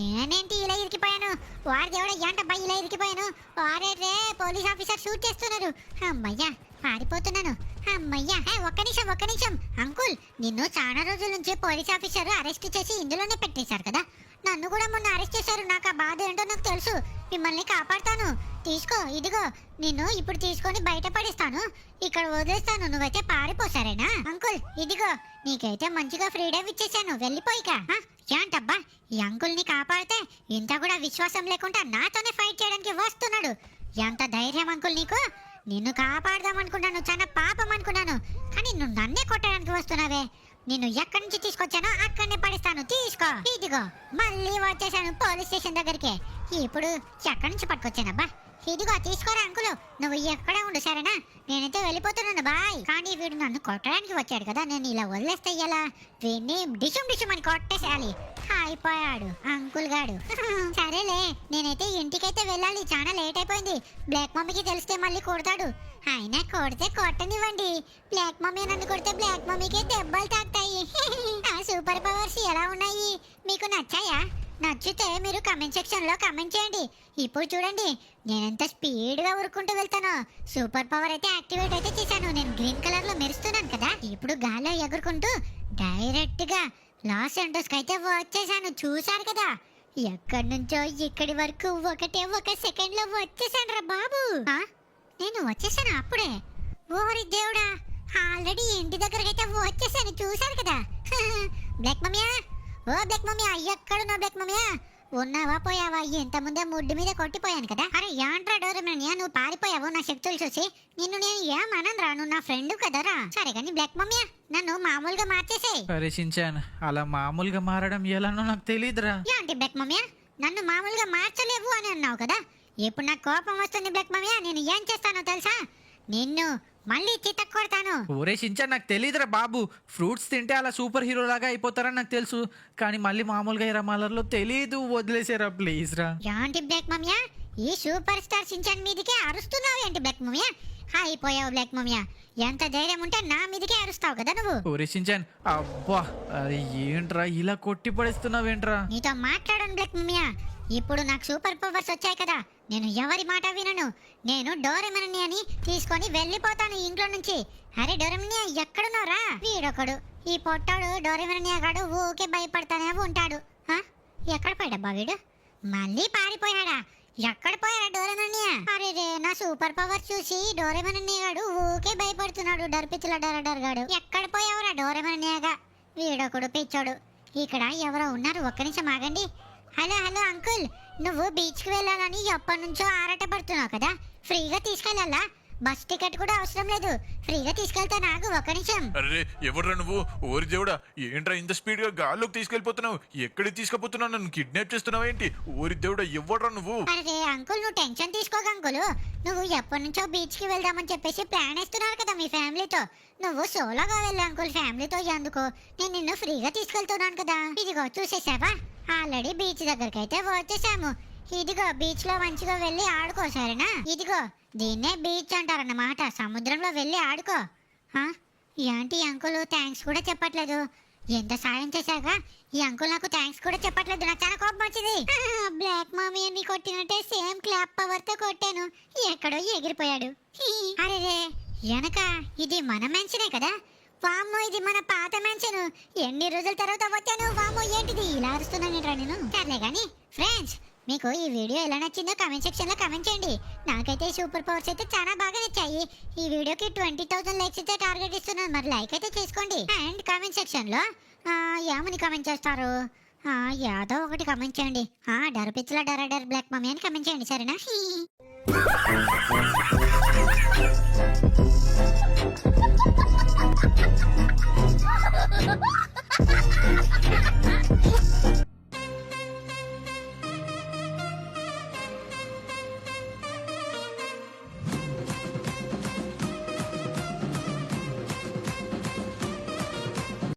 నేనేంటి ఇలా ఇరికిపోయాను? వారి దేవుడా, ఏంటబ్బా ఇలా ఇరికిపోయాను? వారే రే, పోలీస్ ఆఫీసర్ షూట్ చేస్తున్నారు. అమ్మయ్యా, పారిపోతున్నాను. అమ్మయ్యా, ఒక్క నిమిషం అంకుల్, నిన్ను చాలా రోజుల నుంచి పోలీస్ ఆఫీసర్ అరెస్ట్ చేసి ఇందులోనే పెట్టేశారు కదా. నన్ను కూడా మొన్న అరెస్ట్ చేశారు. నాకు ఆ బాధ ఏంటో నాకు తెలుసు. మిమ్మల్ని కాపాడుతాను. తీసుకో, ఇదిగో నిన్ను ఇప్పుడు తీసుకొని బయట పడేస్తాను. ఇక్కడ వదిలేస్తాను. నువ్వైతే పారిపోసారేనా? అంకుల్ ఇదిగో నీకైతే మంచిగా ఫ్రీడమ్ ఇచ్చేసాను. వెళ్ళిపోయిక. ఏంటబ్బా ఈ అంకుల్ని కాపాడితే ఇంత కూడా విశ్వాసం లేకుండా నాతోనే ఫైట్ చేయడానికి వస్తున్నాడు. ఎంత ధైర్యం అంకుల్ నీకు? నిన్ను కాపాడదాం అనుకున్నాను, చాలా పాపం అనుకున్నాను. కానీ నువ్వు నన్నే కొట్టడానికి వస్తున్నావే. నిన్ను ఎక్కడి నుంచి తీసుకొచ్చానో అక్కడనే పడిస్తాను. తీసుకో, ఇదిగో మళ్ళీ వచ్చేసాను పోలీస్ స్టేషన్ దగ్గరికి. ఇప్పుడు ఎక్కడి నుంచి పట్టుకొచ్చానబ్బా? ఇదిగో తీసుకోరా అంకులు. నువ్వు ఎక్కడ ఉండు సరేనా? నేనైతే వెళ్ళిపోతున్నాను బాయ్. కానీ వీడు నన్ను కొట్టడానికి వచ్చాడు కదా, నేను ఇలా వదిలేస్తే ఎలా? వీడిని డిషుం డిషుం అని కొట్టేసేయాలి. అయిపోయాడు అంకుల్ గాడు. సరేలే, నేనైతే ఇంటికైతే వెళ్ళాలి. చాలా లేట్ అయిపోయింది. బ్లాక్ మమ్మీకి తెలిస్తే మళ్ళీ కొడతాడు. అయినా కొడితే కొట్టనివ్వండి. బ్లాక్ మమ్మీ నన్ను కొడితే బ్లాక్ మమ్మీకి దెబ్బలు తాకుతాయి. ఆ సూపర్ పవర్స్ ఎలా ఉన్నాయి? మీకు నచ్చాయా? నచ్చితే మీరు కమెంట్ సెక్షన్ లో కమెంట్ చేయండి. ఇప్పుడు చూడండి నేనెంత స్పీడ్ గా ఉరుకుంటూ వెళ్తానో. సూపర్ పవర్ అయితే యాక్టివేట్ అయితే చేశాను. నేను గ్రీన్ కలర్ లో మెరుస్తున్నాను కదా. ఇప్పుడు గాల్లో ఎగురుకుంటూ డైరెక్ట్ గా లాస్ ఏంజల్స్ కి అయితే వచ్చేసాను. చూసారు కదా, ఎక్కడి నుంచో ఇక్కడి వరకు ఒక సెకండ్ లో వచ్చేసాను రా బాబు. నేను వచ్చేసాను అప్పుడే. ఓరి దేవుడా, ఆల్రెడీ ఇంటి దగ్గరకి అయితే వచ్చేసాను. చూసారు కదా. బ్లాక్ మమ్మీ, ఓ బ్లాక్ మమ్మీ, ఎక్కడున్నావు బ్లాక్ మమ్మీ? ఉన్నావా పోయావా? ఇంత ముందే ముడ్డు మీద కొట్టిపోయాను కదా. అరే ఏంట్రా డోరేమోన్, నువ్వు పారిపోయావు నా శక్తులు చూసి? నిన్ను నేను ఏమనరా, నువ్వు నా ఫ్రెండ్ కదరా. సరే కానీ బ్లాక్ మమ్మీ నన్ను మామూలుగా మార్చేసేయ్. అరే షించాన్, అలా మామూలుగా మారడం ఎలానో నాకు తెలియదురా. ఏంటి బ్లాక్ మమ్మీ, నన్ను మామూలుగా మార్చలేవు అని అన్నావు కదా. ఇప్పుడు నాకు కోపం వస్తుంది బ్లాక్ మమ్మీ. నేను ఏం చేస్తానో తెలుసా? నిన్ను మళ్ళీ చితక్ కొడతాను. ఓరే షించాన్, నాకు తెలియదురా బాబు. ఫ్రూట్స్ తింటే అలా సూపర్ హీరో లాగా అయిపోతారని నాకు తెలుసు. కానీ మళ్ళీ మామూలుగా రమాలలో తెలియదు. వదిలేసారా ప్లీజ్ రా. ఏంటి బ్లాక్ మమ్మీ, ఈ సూపర్ స్టార్ సించాన్ మీదకే అరుస్తున్నావు ఏంటి బ్లాక్ మమ్మీ? అయిపోయావు బ్లాక్ మమ్మీ. ఎంత ధైర్యం ఉంటే నా మీదకే అరుస్తావు కదా నువ్వు. ఓరే షించాన్, అబ్బా అరే ఏంట్రా ఇలా కొట్టి పడేస్తున్నావేంట్రా? నీతో మాట్లాడను బ్లాక్ మమ్మీ. ఇప్పుడు నాకు సూపర్ పవర్స్ వచ్చాయి కదా, నేను ఎవరి మాట వినను. నేను డోరేమోన్ అని తీసుకొని వెళ్ళిపోతాను ఇంట్లో నుంచి. అరే డోరేమోన్ ఎక్కడున్నారా? వీడొకడు, ఈ పొట్టాడు డోరేమోన్ గాడు ఊకే భయపడతానే ఉంటాడు. ఎక్కడ పోయాడబ్బా వీడు? మళ్ళీ పారిపోయాడా? ఎక్కడ పోయాడా డోరేమోన్? అరే రే, నా సూపర్ పవర్ చూసి డోరేమోన్ గాడు ఊకే భయపడుతున్నాడు. డర్పిచ్చుల డర్ గాడు. ఎక్కడ పోయావురా డోరేమోన్ గా? వీడొకడు పిచ్చోడు. ఇక్కడ ఎవరో ఉన్నారు, ఒక్క నిమిషం ఆగండి. హలో హలో అంకుల్, నువ్వు బీచ్కి వెళ్ళాలని ఎప్పటి నుంచో ఆరాట పడుతున్నావు కదా. ఫ్రీగా తీసుకెళ్ళాలా? బస్ టికెట్ కూడా అవసరం లేదు. ఫ్రీగా తీసుకెళ్తా. నాకు ఒక నిమిషం. అరే ఎవర్రా నువ్వు? ఓరి దేవుడా, ఏంట్రా ఇంత స్పీడ్ గా గాల్లోకి తీసుకెళ్లిపోతున్నావు? ఎక్కడికి తీసుకుపోతున్నావు? నన్ను కిడ్నాప్ చేస్తున్నావు ఏంటి? ఓరి దేవుడా, ఎవర్రా నువ్వు? అరే అంకుల్, నువ్వు టెన్షన్ తీసుకోక అంకుల్. నువ్వు ఎప్పటి నుంచో బీచ్ కి వెళ్దామని చెప్పేసి ప్లాన్ వేస్తున్నారు కదా మీ ఫ్యామిలీతో. నువ్వు సోలోగా వెళ్ళు అంకుల్, ఫ్యామిలీతో ఎందుకు? నేను నిన్ను ఫ్రీగా తీసుకెళ్తున్నాను కదా. ఇదిగో చూసేసావా, ఆల్రెడీ బీచ్ దగ్గరికి అయితే వచ్చేసాము. ఇదిగో బీచ్ లో మంచిగా వెళ్ళి ఆడుకో సరేనా? ఇదిగో దీన్నే బీచ్ అంటారన్నమాట. సముద్రంలో వెళ్ళి ఆడుకో. ఏంటి అంకుల్ థ్యాంక్స్ కూడా చెప్పట్లేదు? ఎంత సాయం చేశాక ఈ అంకుల్ నాకు థ్యాంక్స్ కూడా చెప్పట్లేదు. నాకు చాలా కోపం వచ్చింది. బ్లాక్ మమ్మీ ని కొట్టినట్టే సేమ్ క్లాప్ పవర్ తో కొట్టాను. ఎక్కడో ఎగిరిపోయాడు. అరే రే, వెనక ఇది మన మెన్షనే కదా. వామ్మో, ఇది మన పాత మెన్షన్. ఎన్ని రోజుల తర్వాత వచ్చాను. వామ్మో, ఏంటిది ఇలా అరుస్తున్నాను నేను? సర్లే కానీ ఫ్రెండ్స్, మీకు ఈ వీడియో ఎలా నచ్చిందో కమెంట్ సెక్షన్ లో కమెంట్ చేయండి. నాకైతే ఈ సూపర్ పవర్స్ అయితే చాలా బాగా నచ్చాయి. ఈ వీడియోకి 20,000 లైక్స్ అయితే టార్గెట్ ఇస్తున్నాను. మరి లైక్ అయితే చేసుకోండి. అండ్ కమెంట్ సెక్షన్ లో ఏమని కమెంట్ చేస్తారు? ఏదో ఒకటి కమెంట్ చేయండి. డర్పిచ్చుల డర్ బ్లాక్ మమ్మీ అని కమెంట్ చేయండి సరేనా?